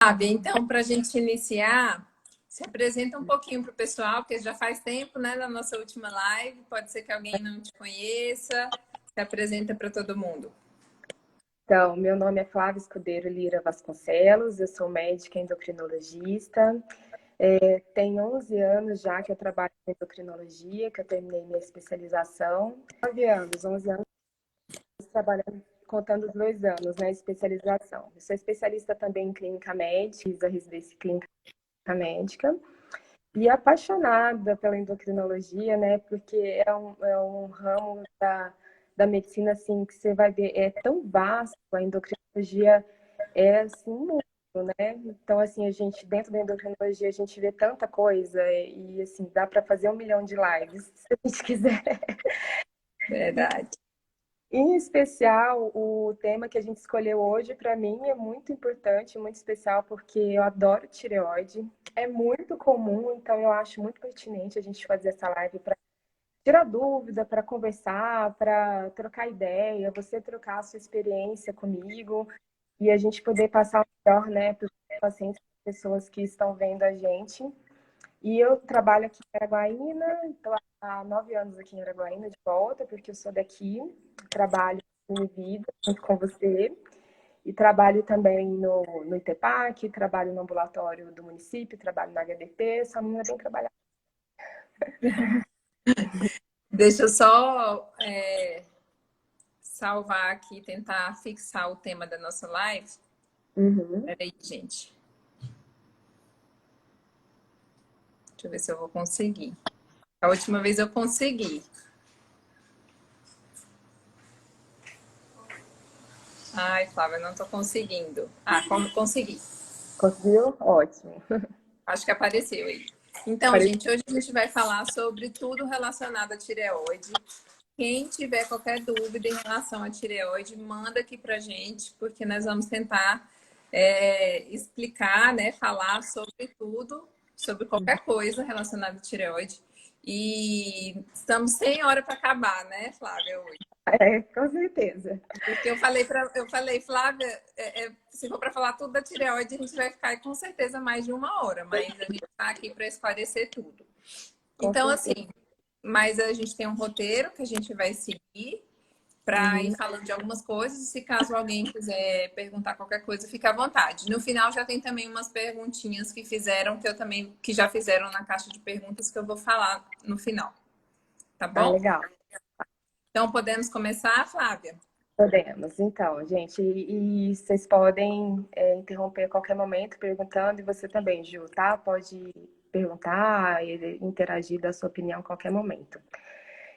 Fábia, então, para a gente iniciar, se apresenta um pouquinho para o pessoal, porque já faz tempo, né, da nossa última live. Pode ser que alguém não te conheça. Se apresenta para todo mundo. Então, meu nome é Flávia Escudeiro Lira Vasconcelos, eu sou médica endocrinologista. Tem 11 anos já que eu trabalho com endocrinologia, que eu terminei minha especialização. 9 anos, 11 anos trabalhando, contando os 2 anos na especialização. Eu sou especialista também em clínica médica, fiz a residência em clínica médica. E apaixonada pela endocrinologia, né? Porque é um ramo da medicina, assim, que você vai ver, é tão vasto, a endocrinologia é, assim, muito, né? Então, assim, a gente, dentro da endocrinologia, a gente vê tanta coisa e assim, dá para fazer 1 milhão de lives, se a gente quiser. Verdade. Em especial, o tema que a gente escolheu hoje, para mim, é muito importante, muito especial, porque eu adoro tireoide. É muito comum, então eu acho muito pertinente a gente fazer essa live para tirar dúvida, para conversar, para trocar ideia, você trocar a sua experiência comigo e a gente poder passar o melhor, né, para os pacientes, para as pessoas que estão vendo a gente. E eu trabalho aqui em Araguaína, estou há 9 anos aqui em Araguaína de volta, porque eu sou daqui, trabalho em vida junto com você, e trabalho também no ITEPAC, trabalho no ambulatório do município, trabalho na HDP, sou uma menina bem trabalhada. Deixa eu só salvar aqui, tentar fixar o tema da nossa live. Peraí, gente. Deixa eu ver se eu vou conseguir. A última vez eu consegui. Ai, Flávia, não estou conseguindo. Ah, como consegui. Conseguiu? Ótimo. Acho que apareceu aí. Então, gente, hoje a gente vai falar sobre tudo relacionado à tireoide. Quem tiver qualquer dúvida em relação à tireoide, manda aqui pra gente, porque nós vamos tentar explicar, né, falar sobre tudo, sobre qualquer coisa relacionada à tireoide. E estamos sem hora para acabar, né, Flávia, hoje? Com certeza. Porque eu falei, Flávia, se for para falar tudo da tireoide, a gente vai ficar com certeza mais de 1 hora, mas a gente está aqui para esclarecer tudo. Com Então, certeza. assim, mas a gente tem um roteiro que a gente vai seguir para ir falando de algumas coisas. Se caso alguém quiser perguntar qualquer coisa, fica à vontade. No final já tem também umas perguntinhas que fizeram, que já fizeram na caixa de perguntas que eu vou falar no final. Tá Ah, bom? legal. Então podemos começar, Flávia? Podemos. Então, gente, e vocês podem interromper a qualquer momento perguntando, e você também, Ju, tá? Pode perguntar e interagir da sua opinião a qualquer momento.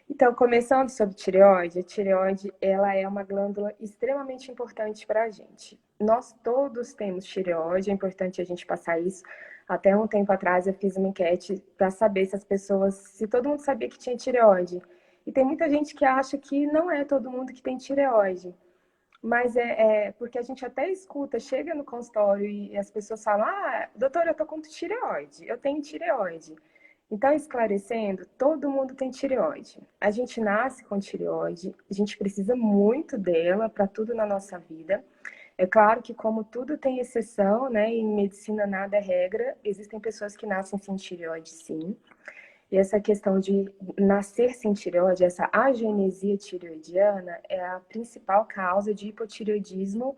Então, começando sobre tireoide, a tireoide, ela é uma glândula extremamente importante para a gente. Nós todos temos tireoide, é importante a gente passar isso. Até um tempo atrás eu fiz uma enquete para saber se as pessoas, se todo mundo sabia que tinha tireoide. E tem muita gente que acha que não é todo mundo que tem tireoide. Mas é porque a gente até escuta, chega no consultório e as pessoas falam: ah, doutora, eu tô com tireoide, eu tenho tireoide. Então, esclarecendo, todo mundo tem tireoide. A gente nasce com tireoide, a gente precisa muito dela para tudo na nossa vida. É claro que, como tudo tem exceção, né? Em medicina nada é regra, existem pessoas que nascem sem tireoide, sim. E essa questão de nascer sem tireoide, essa agenesia tireoidiana, é a principal causa de hipotireoidismo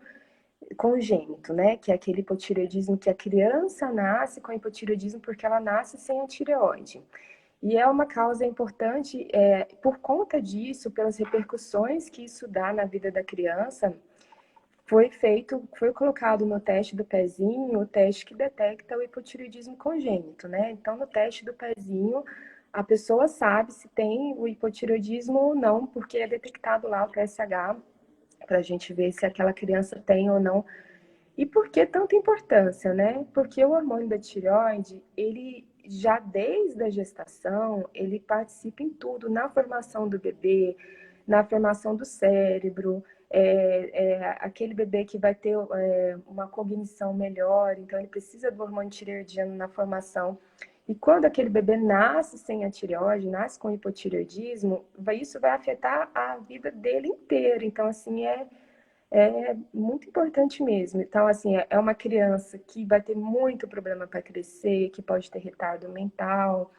congênito, né? Que é aquele hipotireoidismo que a criança nasce com hipotireoidismo porque ela nasce sem a tireoide. E é uma causa importante por conta disso, pelas repercussões que isso dá na vida da criança. Foi colocado no teste do pezinho, o teste que detecta o hipotireoidismo congênito, né? Então, no teste do pezinho, a pessoa sabe se tem o hipotireoidismo ou não, porque é detectado lá o TSH, para a gente ver se aquela criança tem ou não. E por que tanta importância, né? Porque o hormônio da tireoide, ele já desde a gestação, ele participa em tudo, na formação do bebê, na formação do cérebro, aquele bebê que vai ter uma cognição melhor, então ele precisa do hormônio tireoidiano na formação. E quando aquele bebê nasce sem a tireoide, nasce com hipotireoidismo, isso vai afetar a vida dele inteira. Então, assim, é muito importante mesmo. Então, assim, é uma criança que vai ter muito problema para crescer, que pode ter retardo mental,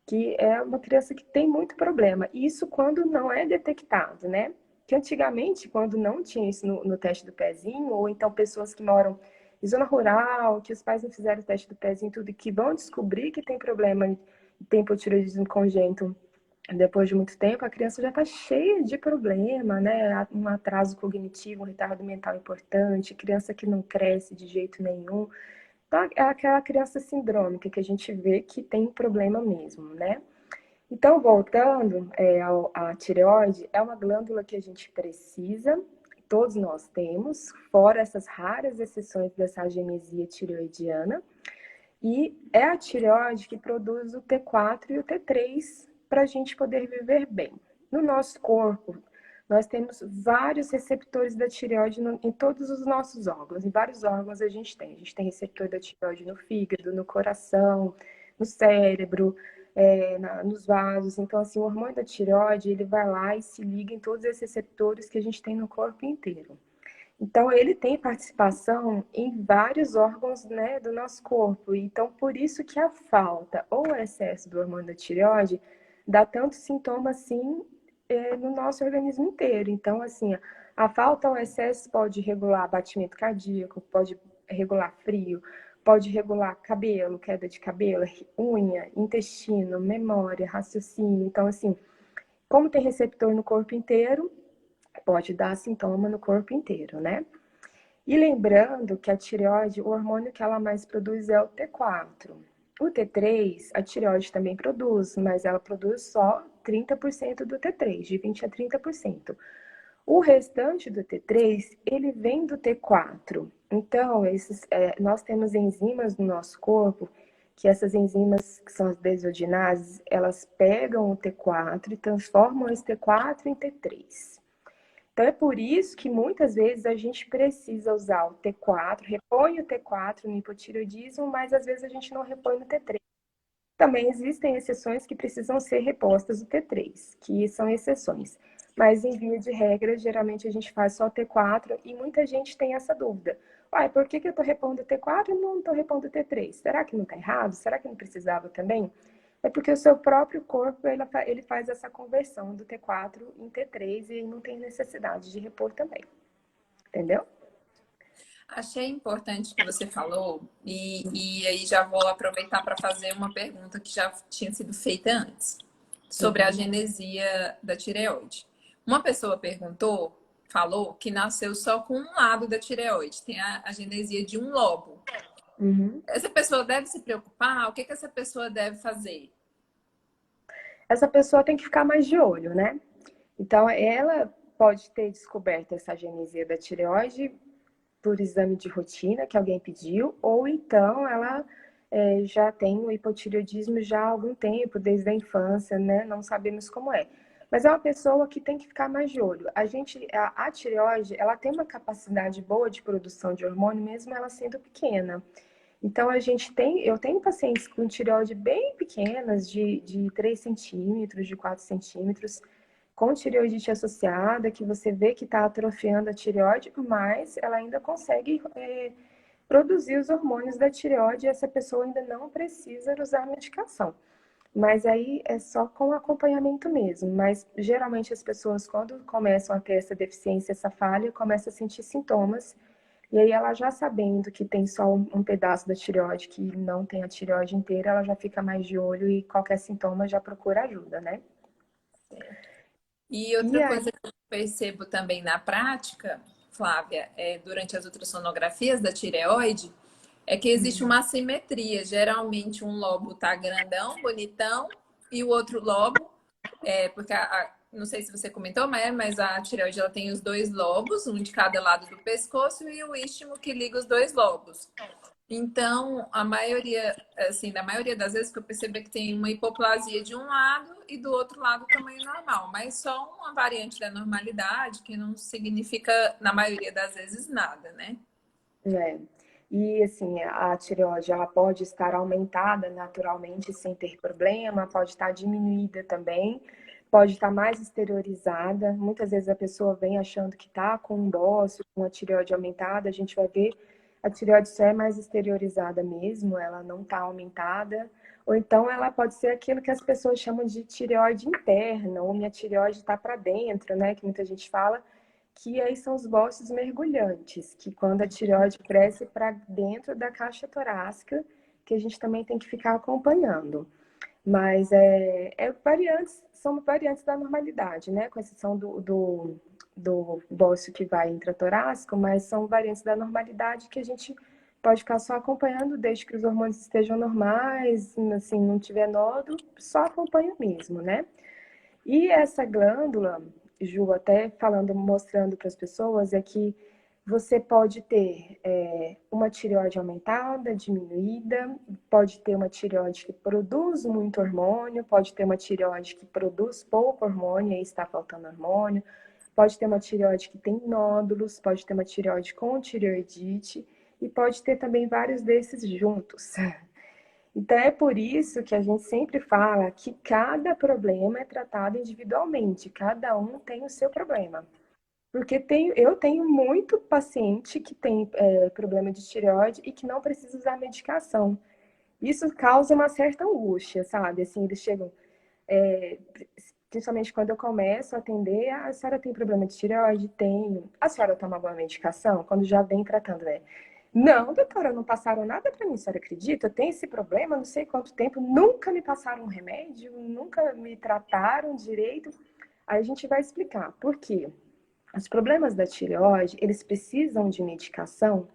que é uma criança que tem muito problema. Isso quando não é detectado, né? Que antigamente, quando não tinha isso no teste do pezinho, ou então pessoas que moram em zona rural, que os pais não fizeram o teste do pezinho, tudo, e que vão descobrir que tem problema, tem hipotireoidismo congênito depois de muito tempo, a criança já está cheia de problema, né? Um atraso cognitivo, um retardo mental importante, criança que não cresce de jeito nenhum. Então, é aquela criança sindrômica que a gente vê que tem problema mesmo, né? Então, voltando à tireoide, é uma glândula que a gente precisa, todos nós temos, fora essas raras exceções dessa agenesia tireoidiana, e é a tireoide que produz o T4 e o T3 para a gente poder viver bem. No nosso corpo, nós temos vários receptores da tireoide em todos os nossos órgãos. Em vários órgãos a gente tem. A gente tem receptor da tireoide no fígado, no coração, no cérebro, nos vasos. Então, assim, o hormônio da tireoide, ele vai lá e se liga em todos esses receptores que a gente tem no corpo inteiro. Então, ele tem participação em vários órgãos, né, do nosso corpo. Então, por isso que a falta ou o excesso do hormônio da tireoide dá tanto sintoma assim no nosso organismo inteiro. Então, assim, a falta ou excesso pode regular batimento cardíaco, pode regular frio, pode regular cabelo, queda de cabelo, unha, intestino, memória, raciocínio. Então, assim, como tem receptor no corpo inteiro, pode dar sintoma no corpo inteiro, né? E lembrando que a tireoide, o hormônio que ela mais produz é o T4. O T3, a tireoide também produz, mas ela produz só 30% do T3, de 20 a 30%. O restante do T3, ele vem do T4. Então, nós temos enzimas no nosso corpo, que essas enzimas, que são as desodinases, elas pegam o T4 e transformam esse T4 em T3. Então, é por isso que muitas vezes a gente precisa usar o T4, repõe o T4 no hipotireoidismo, mas às vezes a gente não repõe no T3. Também existem exceções que precisam ser repostas o T3, que são exceções. Mas em via de regra, geralmente a gente faz só o T4 e muita gente tem essa dúvida. Uai, por que eu estou repondo o T4 e não estou repondo o T3? Será que não está errado? Será que não precisava também? É porque o seu próprio corpo ele faz essa conversão do T4 em T3 e não tem necessidade de repor também. Entendeu? Achei importante que você falou, e aí já vou aproveitar para fazer uma pergunta que já tinha sido feita antes, sobre a Uhum. genesia da tireoide. Uma pessoa perguntou, falou que nasceu só com um lado da tireoide, tem a genesia de um lobo. Uhum. Essa pessoa deve se preocupar? O que essa pessoa deve fazer? Essa pessoa tem que ficar mais de olho, né? Então, ela pode ter descoberto essa agenesia da tireoide por exame de rotina que alguém pediu, ou então ela já tem o hipotireoidismo já há algum tempo, desde a infância, né? Não sabemos como é. Mas é uma pessoa que tem que ficar mais de olho. A tireoide, ela tem uma capacidade boa de produção de hormônio, mesmo ela sendo pequena. Então, eu tenho pacientes com tireoide bem pequenas, de 3 centímetros, de 4 centímetros, com tireoidite associada, que você vê que está atrofiando a tireoide, mas ela ainda consegue produzir os hormônios da tireoide e essa pessoa ainda não precisa usar medicação. Mas aí é só com acompanhamento mesmo. Mas geralmente as pessoas, quando começam a ter essa deficiência, essa falha, começam a sentir sintomas. E aí ela já sabendo que tem só um pedaço da tireoide, que não tem a tireoide inteira, ela já fica mais de olho e qualquer sintoma já procura ajuda, né? E E outra aí, coisa que eu percebo também na prática, Flávia, durante as ultrassonografias da tireoide, é que existe uma assimetria. Geralmente um lobo tá grandão, bonitão, e o outro lobo, porque não sei se você comentou, mas a tireoide ela tem os dois lobos, um de cada lado do pescoço e o istmo que liga os dois lobos. Então, a maioria, assim, da maioria das vezes que eu percebo é que tem uma hipoplasia de um lado e do outro lado tamanho normal, mas só uma variante da normalidade, que não significa, na maioria das vezes, nada, né? é, e assim, a tireoide ela pode estar aumentada naturalmente sem ter problema, pode estar diminuída também, pode estar mais exteriorizada. Muitas vezes a pessoa vem achando que está com um bócio, com a tireoide aumentada, a gente vai ver a tireoide só é mais exteriorizada mesmo, ela não está aumentada. Ou então ela pode ser aquilo que as pessoas chamam de tireoide interna, ou minha tireoide está para dentro, né? Que muita gente fala, que aí são os bócios mergulhantes, que quando a tireoide cresce para dentro da caixa torácica, que a gente também tem que ficar acompanhando. Mas são variantes da normalidade, né? Com exceção do bócio que vai intratorácico, mas são variantes da normalidade que a gente pode ficar só acompanhando desde que os hormônios estejam normais, assim, não tiver nódulo, só acompanha mesmo, né? E essa glândula, Ju, até falando, mostrando para as pessoas, é que você pode ter uma tireoide aumentada, diminuída, pode ter uma tireoide que produz muito hormônio, pode ter uma tireoide que produz pouco hormônio, e aí está faltando hormônio, pode ter uma tireoide que tem nódulos, pode ter uma tireoide com tireoidite, e pode ter também vários desses juntos. Então, é por isso que a gente sempre fala que cada problema é tratado individualmente, cada um tem o seu problema. Porque eu tenho muito paciente que tem problema de tireoide e que não precisa usar medicação. Isso causa uma certa angústia, sabe? Assim, eles chegam, é, principalmente quando eu começo a atender, a senhora tem problema de tireoide? Tenho. A senhora toma alguma medicação? Quando já vem tratando, né? Não, doutora, não passaram nada para mim, a senhora acredita? Eu tenho esse problema, não sei quanto tempo, nunca me passaram um remédio, nunca me trataram direito. Aí a gente vai explicar por quê. Os problemas da tireoide, eles precisam de medicação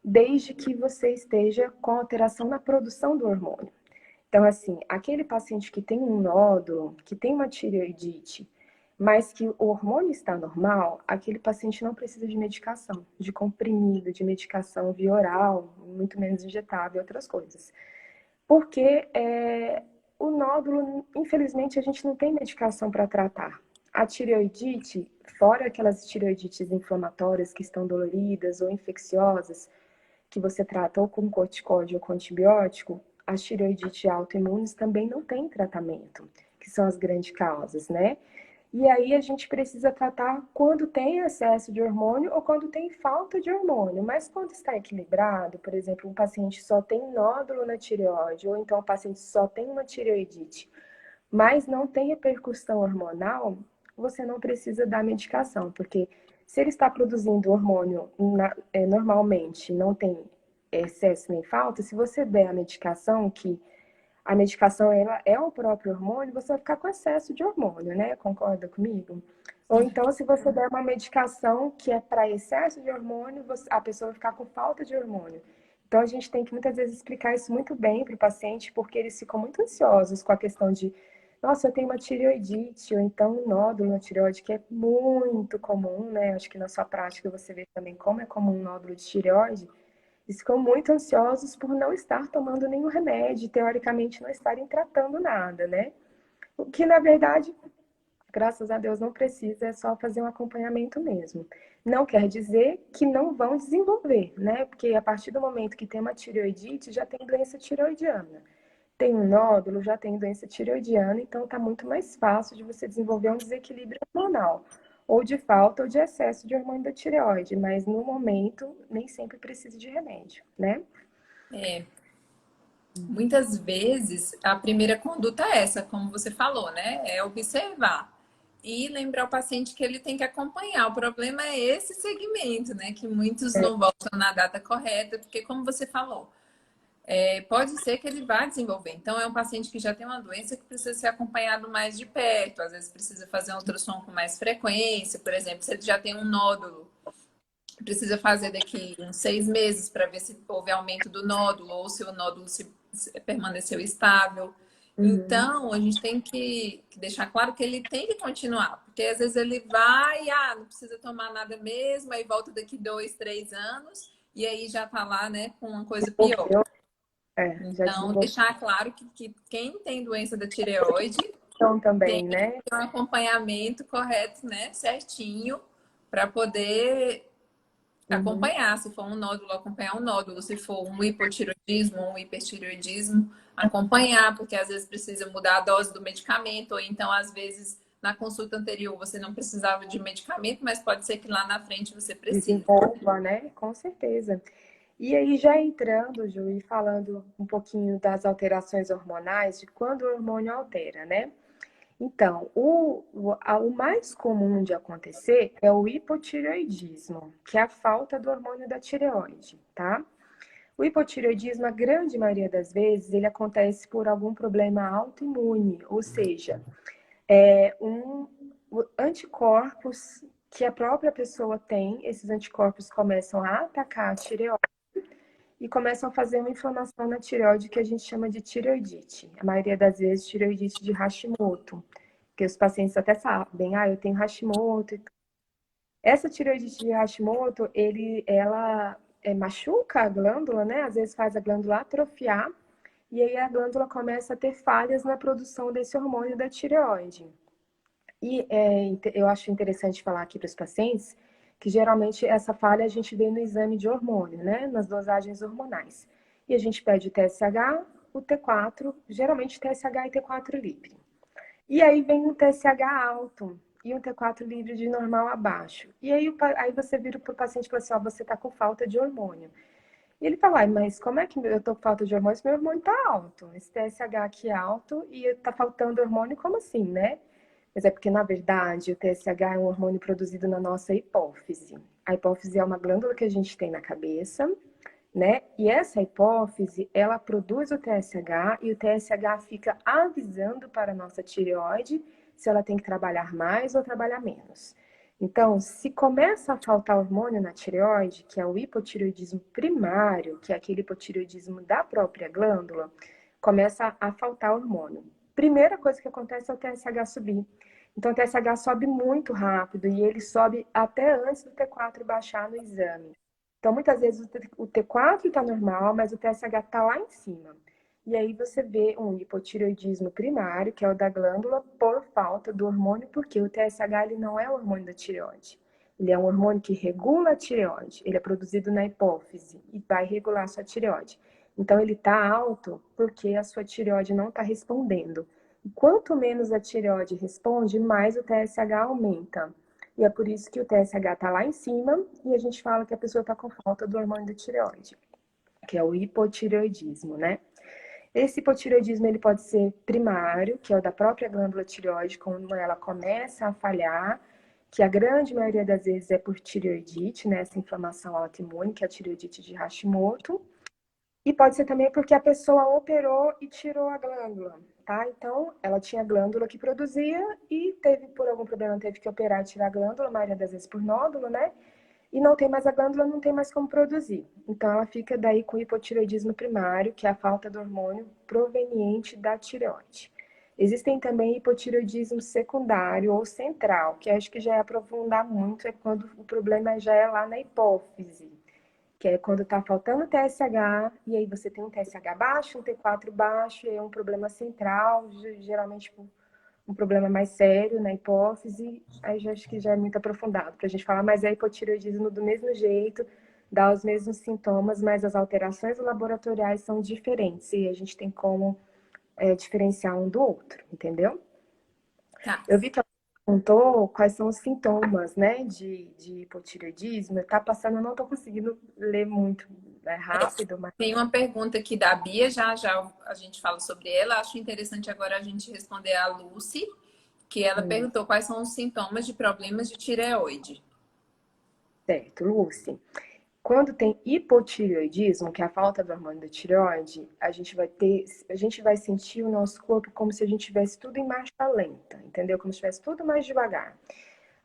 desde que você esteja com alteração na produção do hormônio. Então, assim, aquele paciente que tem um nódulo, que tem uma tireoidite, mas que o hormônio está normal, aquele paciente não precisa de medicação, de comprimido, de medicação via oral, muito menos injetável e outras coisas. Porque o nódulo, infelizmente, a gente não tem medicação para tratar. A tireoidite, fora aquelas tireoidites inflamatórias que estão doloridas ou infecciosas, que você trata ou com corticóide ou com antibiótico, as tireoidites autoimunes também não têm tratamento, que são as grandes causas, né? E aí a gente precisa tratar quando tem excesso de hormônio ou quando tem falta de hormônio. Mas quando está equilibrado, por exemplo, um paciente só tem nódulo na tireoide, ou então o paciente só tem uma tireoidite, mas não tem repercussão hormonal, você não precisa dar medicação, porque se ele está produzindo hormônio normalmente, não tem excesso nem falta, se você der a medicação, que a medicação ela é o próprio hormônio, você vai ficar com excesso de hormônio, né? Concorda comigo? Ou então, se você der uma medicação que é para excesso de hormônio, a pessoa vai ficar com falta de hormônio. Então, a gente tem que muitas vezes explicar isso muito bem para o paciente, porque eles ficam muito ansiosos com a questão de, nossa, eu tenho uma tireoidite, ou então um nódulo na tireoide, que é muito comum, né? Acho que na sua prática você vê também como é comum um nódulo de tireoide. Eles ficam muito ansiosos por não estar tomando nenhum remédio, teoricamente não estarem tratando nada, né? O que, na verdade, graças a Deus, não precisa, é só fazer um acompanhamento mesmo. Não quer dizer que não vão desenvolver, né? Porque a partir do momento que tem uma tireoidite, já tem doença tireoidiana. Tem um nódulo, já tem doença tireoidiana, então tá muito mais fácil de você desenvolver um desequilíbrio hormonal, ou de falta ou de excesso de hormônio da tireoide, mas no momento nem sempre precisa de remédio, né? É, muitas vezes a primeira conduta é essa, como você falou, né? É observar e lembrar o paciente que ele tem que acompanhar. O problema é esse segmento, né? Que muitos não voltam na data correta, porque como você falou, pode ser que ele vá desenvolver. Então, é um paciente que já tem uma doença que precisa ser acompanhado mais de perto. Às vezes precisa fazer um ultrassom com mais frequência. Por exemplo, se ele já tem um nódulo, precisa fazer daqui uns 6 meses para ver se houve aumento do nódulo ou se o nódulo se permaneceu estável. Uhum. Então, a gente tem que deixar claro que ele tem que continuar, porque às vezes ele vai, não precisa tomar nada mesmo, aí volta daqui 2, 3 anos e aí já tá lá, né, com uma coisa pior. Desenvolveu, já Então, desenvolveu deixar claro que quem tem doença da tireoide tem também, que né? ter um acompanhamento correto, né, certinho, para poder Uhum. acompanhar. Se for um nódulo, acompanhar um nódulo. Se for um hipotireoidismo ou um hipertireoidismo, acompanhar, porque às vezes precisa mudar a dose do medicamento, ou então às vezes na consulta anterior você não precisava de medicamento, mas pode ser que lá na frente você precise. Desenvolva, né? Com certeza. E aí, já entrando, Ju, e falando um pouquinho das alterações hormonais, de quando o hormônio altera, né? Então, o mais comum de acontecer é o hipotireoidismo, que é a falta do hormônio da tireoide, tá? O hipotireoidismo, a grande maioria das vezes, ele acontece por algum problema autoimune, ou seja, anticorpos que a própria pessoa tem, esses anticorpos começam a atacar a tireoide e começam a fazer uma inflamação na tireoide que a gente chama de tireoidite. A maioria das vezes, tireoidite de Hashimoto, que os pacientes até sabem, eu tenho Hashimoto. Essa tireoidite de Hashimoto, ela machuca a glândula, né? Às vezes faz a glândula atrofiar e aí a glândula começa a ter falhas na produção desse hormônio da tireoide. E eu acho interessante falar aqui para os pacientes que geralmente essa falha a gente vê no exame de hormônio, né? Nas dosagens hormonais. E a gente pede o TSH, o T4, geralmente TSH e T4 livre. E aí vem um TSH alto e um T4 livre de normal abaixo. E aí você vira para o paciente e fala assim, você está com falta de hormônio. E ele fala, mas como é que eu estou com falta de hormônio se meu hormônio está alto? Esse TSH aqui é alto e está faltando hormônio, como assim, né? Mas é porque, na verdade, o TSH é um hormônio produzido na nossa hipófise. A hipófise é uma glândula que a gente tem na cabeça, né? E essa hipófise, ela produz o TSH e o TSH fica avisando para a nossa tireoide se ela tem que trabalhar mais ou trabalhar menos. Então, se começa a faltar hormônio na tireoide, que é o hipotireoidismo primário, que é aquele hipotireoidismo da própria glândula, começa a faltar hormônio. Primeira coisa que acontece é o TSH subir. Então, o TSH sobe muito rápido e ele sobe até antes do T4 baixar no exame. Então, muitas vezes o T4 está normal, mas o TSH está lá em cima. E aí você vê um hipotireoidismo primário, que é o da glândula, por falta do hormônio, porque o TSH ele não é o hormônio da tireoide. Ele é um hormônio que regula a tireoide. Ele é produzido na hipófise e vai regular a sua tireoide. Então, ele está alto porque a sua tireoide não está respondendo. E quanto menos a tireoide responde, mais o TSH aumenta. E é por isso que o TSH está lá em cima e a gente fala que a pessoa está com falta do hormônio da tireoide, que é o hipotireoidismo, né? Esse hipotireoidismo ele pode ser primário, que é o da própria glândula tireoide, quando ela começa a falhar, que a grande maioria das vezes é por tireoidite, né? Essa inflamação autoimune, que é a tireoidite de Hashimoto. E pode ser também porque a pessoa operou e tirou a glândula, tá? Então, ela tinha glândula que produzia e teve, por algum problema, teve que operar e tirar a glândula, a maioria das vezes por nódulo, né? E não tem mais a glândula, não tem mais como produzir. Então, ela fica daí com hipotireoidismo primário, que é a falta do hormônio proveniente da tireoide. Existem também hipotireoidismo secundário ou central, que acho que já é aprofundar muito, é quando o problema já é lá na hipófise, que é quando está faltando TSH, e aí você tem um TSH baixo, um T4 baixo, e aí é um problema central, geralmente um problema mais sério na hipófise, aí já acho que já é muito aprofundado para a gente falar, mas é hipotireoidismo do mesmo jeito, dá os mesmos sintomas, mas as alterações laboratoriais são diferentes, e a gente tem como diferenciar um do outro, entendeu? Tá. Eu vi que ela perguntou quais são os sintomas, né, de hipotireoidismo. Tá passando, eu não tô conseguindo ler muito rápido, mas Tem uma pergunta aqui da Bia, já já a gente fala sobre ela. Acho interessante agora a gente responder a Lucy, que ela perguntou quais são os sintomas de problemas de tireoide. certo, Lucy. Quando tem hipotireoidismo, que é a falta do hormônio da tireoide, a gente vai sentir o nosso corpo como se a gente tivesse tudo em marcha lenta, entendeu? Como se tivesse tudo mais devagar.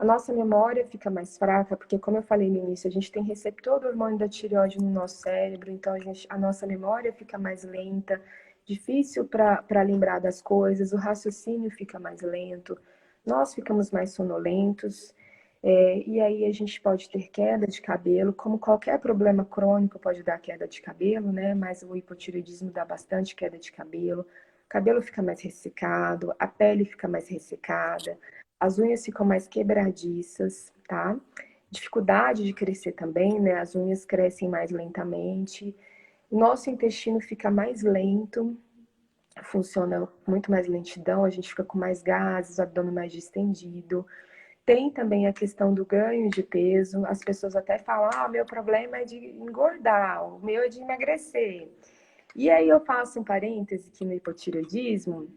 A nossa memória fica mais fraca, porque, como eu falei no início, a gente tem receptor do hormônio da tireoide no nosso cérebro, então a nossa memória fica mais lenta, difícil para lembrar das coisas, o raciocínio fica mais lento, nós ficamos mais sonolentos, e aí a gente pode ter queda de cabelo, como qualquer problema crônico pode dar queda de cabelo, né? Mas o hipotireoidismo dá bastante queda de cabelo, o cabelo fica mais ressecado, a pele fica mais ressecada, as unhas ficam mais quebradiças, tá? Dificuldade de crescer também, né? As unhas crescem mais lentamente. O nosso intestino fica mais lento. funciona muito mais lentidão, a gente fica com mais gases, o abdômen mais distendido. Tem também a questão do ganho de peso. As pessoas até falam, meu problema é de engordar, o meu é de emagrecer. E aí eu faço um parêntese que no hipotireoidismo,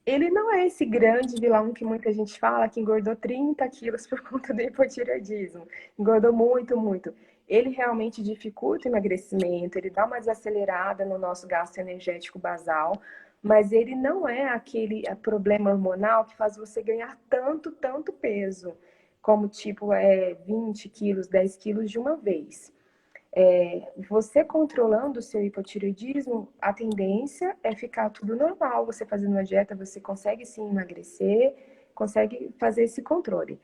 ele não é esse grande vilão que muita gente fala, que engordou 30 quilos por conta do hipotireoidismo. Engordou muito, muito. Ele realmente dificulta o emagrecimento, ele dá uma desacelerada no nosso gasto energético basal, mas ele não é aquele problema hormonal que faz você ganhar tanto, tanto peso, como tipo 20 quilos, 10 quilos de uma vez. Você controlando o seu hipotireoidismo, a tendência é ficar tudo normal. Você fazendo uma dieta, você consegue sim emagrecer, consegue fazer esse controle.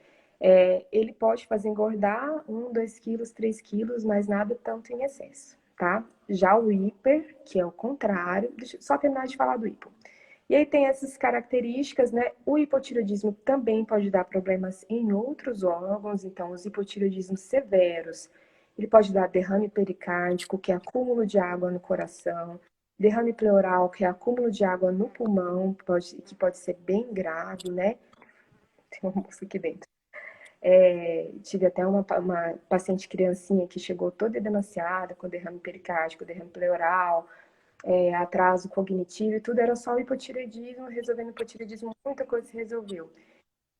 Ele pode fazer engordar 2 quilos, 3 quilos, mas nada tanto em excesso, tá? Já o hiper, que é o contrário, deixa eu só terminar de falar do hipo. E aí tem essas características, né? O hipotireoidismo também pode dar problemas em outros órgãos, então os hipotireoidismos severos, ele pode dar derrame pericárdico, que é acúmulo de água no coração, derrame pleural, que é acúmulo de água no pulmão, que pode ser bem grave, né? Tem uma moça aqui dentro. Tive até uma paciente criancinha que chegou toda edemaciada, com derrame pericárdico, derrame pleural, atraso cognitivo, e tudo era só o hipotireoidismo, resolvendo o hipotireoidismo, muita coisa se resolveu.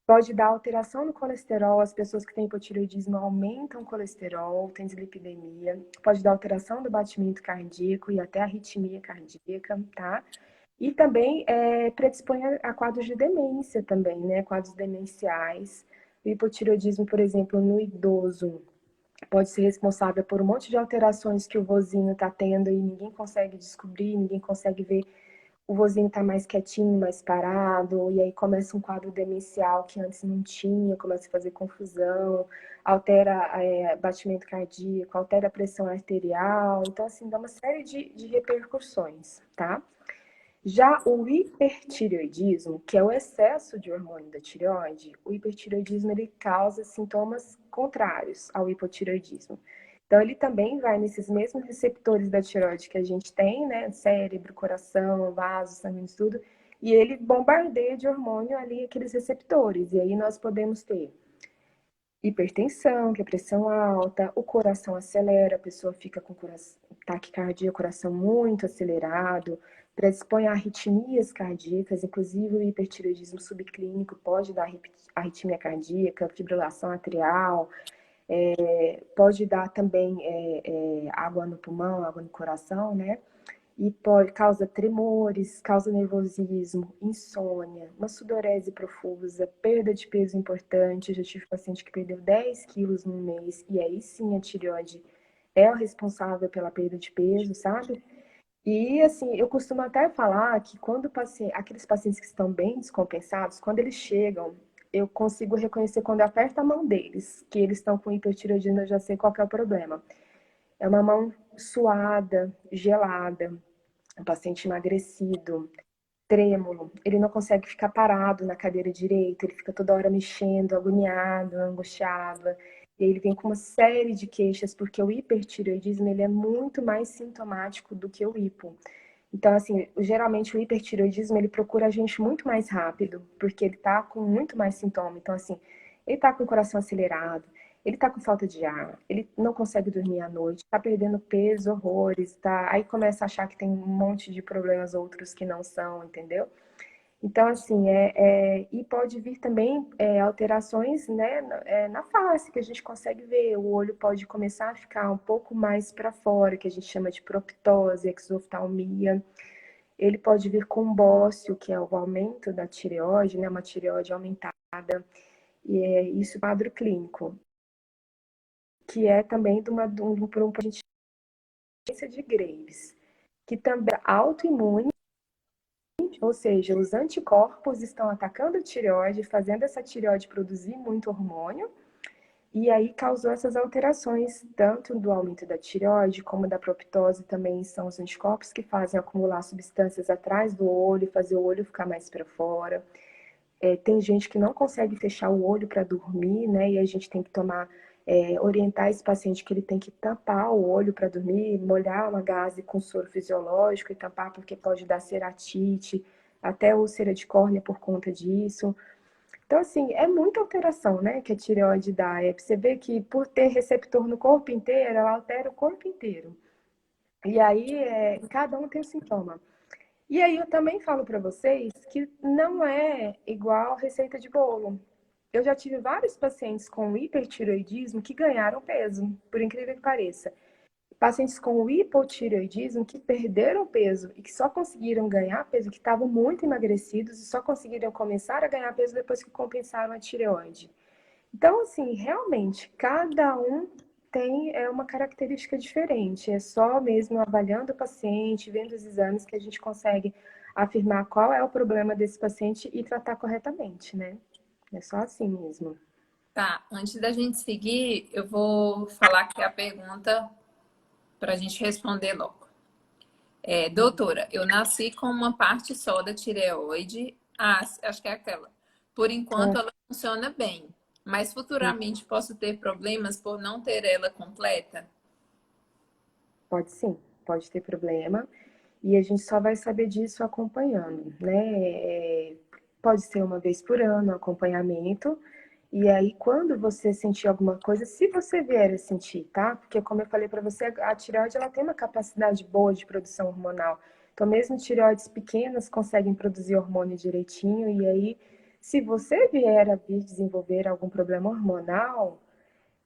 Pode dar alteração no colesterol, as pessoas que têm hipotireoidismo aumentam o colesterol, tem dislipidemia, pode dar alteração do batimento cardíaco e até arritmia cardíaca, tá? E também predispõe a quadros de demência também, né? Quadros demenciais. O hipotireoidismo, por exemplo, no idoso, pode ser responsável por um monte de alterações que o vozinho está tendo e ninguém consegue descobrir, ninguém consegue ver. O vozinho está mais quietinho, mais parado, e aí começa um quadro demencial que antes não tinha, começa a fazer confusão, altera batimento cardíaco, altera a pressão arterial, então assim, dá uma série de repercussões, tá? Já o hipertireoidismo, que é o excesso de hormônio da tireoide, o hipertireoidismo ele causa sintomas contrários ao hipotireoidismo. Então, ele também vai nesses mesmos receptores da tireoide que a gente tem, né? Cérebro, coração, vasos, sanguíneos, tudo. E ele bombardeia de hormônio ali aqueles receptores. E aí nós podemos ter hipertensão, que é pressão alta, o coração acelera, a pessoa fica com taquicardia, coração muito acelerado, predispõe a arritmias cardíacas, inclusive o hipertireoidismo subclínico pode dar arritmia cardíaca, fibrilação atrial, pode dar também água no pulmão, água no coração, né? E causa tremores, causa nervosismo, insônia, uma sudorese profusa, perda de peso importante. Eu já tive paciente que perdeu 10 quilos num mês, e aí sim a tireoide é o responsável pela perda de peso, sabe? E assim, eu costumo até falar que quando aqueles pacientes que estão bem descompensados, quando eles chegam, eu consigo reconhecer quando eu aperto a mão deles, que eles estão com hipertireoidismo, eu já sei qual que é o problema. É uma mão suada, gelada, um paciente emagrecido, trêmulo, ele não consegue ficar parado na cadeira direita, ele fica toda hora mexendo, agoniado, angustiado. E aí ele vem com uma série de queixas, porque o hipertireoidismo ele é muito mais sintomático do que o hipo. Então, assim, geralmente o hipertireoidismo ele procura a gente muito mais rápido, porque ele tá com muito mais sintoma. Então, assim, ele tá com o coração acelerado, ele tá com falta de ar, ele não consegue dormir à noite, tá perdendo peso, horrores, tá? Aí começa a achar que tem um monte de problemas outros que não são, entendeu? Então, assim, e pode vir também alterações, né, na face, que a gente consegue ver. O olho pode começar a ficar um pouco mais para fora, que a gente chama de proptose, exoftalmia. Ele pode vir com bócio, que é o aumento da tireoide, né, uma tireoide aumentada. E é isso quadro clínico, que é também por um paciente de Graves, que também é autoimune, ou seja, os anticorpos estão atacando a tireoide, fazendo essa tireoide produzir muito hormônio, e aí causou essas alterações, tanto do aumento da tireoide como da proptose, também são os anticorpos que fazem acumular substâncias atrás do olho, fazer o olho ficar mais para fora. Tem gente que não consegue fechar o olho para dormir, né? E a gente tem que tomar orientar esse paciente que ele tem que tampar o olho para dormir, molhar uma gaze com soro fisiológico e tampar porque pode dar ceratite, até úlcera de córnea por conta disso. Então, assim, é muita alteração, né, que a tireoide dá. Você vê que por ter receptor no corpo inteiro, ela altera o corpo inteiro. E aí, cada um tem um sintoma. E aí eu também falo para vocês que não é igual receita de bolo. Eu já tive vários pacientes com hipertireoidismo que ganharam peso, por incrível que pareça. Pacientes com hipotireoidismo que perderam peso e que só conseguiram ganhar peso, que estavam muito emagrecidos e só conseguiram começar a ganhar peso depois que compensaram a tireoide. Então, assim, realmente, cada um tem uma característica diferente. É só mesmo avaliando o paciente, vendo os exames, que a gente consegue afirmar qual é o problema desse paciente e tratar corretamente, né? É só assim mesmo. Tá, antes da gente seguir, eu vou falar aqui a pergunta para a gente responder logo. Doutora, eu nasci com uma parte só da tireoide. Ah, acho que é aquela. Por enquanto, ela funciona bem, mas futuramente posso ter problemas por não ter ela completa? Pode sim, pode ter problema. E a gente só vai saber disso acompanhando, né? Pode ser uma vez por ano, acompanhamento. E aí, quando você sentir alguma coisa, se você vier a sentir, tá? Porque, como eu falei para você, a tireoide ela tem uma capacidade boa de produção hormonal. Então, mesmo tireoides pequenas conseguem produzir hormônio direitinho. E aí, se você vier a vir desenvolver algum problema hormonal,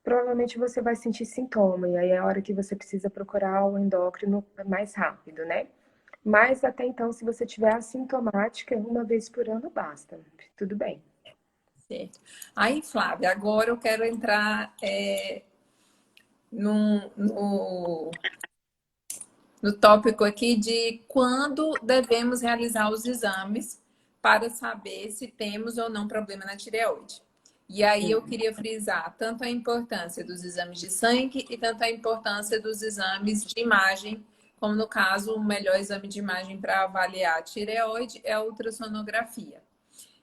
provavelmente você vai sentir sintoma. E aí é a hora que você precisa procurar o endócrino mais rápido, né? Mas até então, se você tiver assintomática, uma vez por ano basta. Tudo bem. Certo. Aí, Flávia, agora eu quero entrar no, no, no tópico aqui de quando devemos realizar os exames para saber se temos ou não problema na tireoide. E aí eu queria frisar tanto a importância dos exames de sangue e tanto a importância dos exames de imagem, como no caso, o melhor exame de imagem para avaliar a tireoide é a ultrassonografia.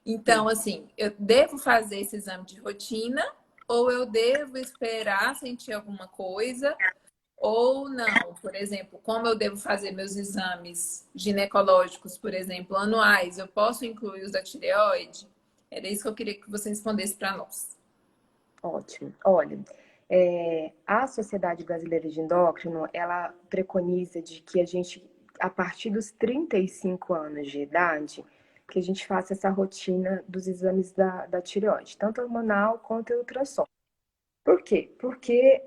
Então, assim, eu devo fazer esse exame de rotina ou eu devo esperar sentir alguma coisa ou não? Por exemplo, como eu devo fazer meus exames ginecológicos, por exemplo, anuais, eu posso incluir os da tireoide? Era isso que eu queria que você respondesse para nós. Ótimo. Olha, a Sociedade Brasileira de Endócrino, ela preconiza de que a gente, a partir dos 35 anos de idade, que a gente faça essa rotina dos exames da tireoide, tanto hormonal quanto ultrassom. Por quê? Porque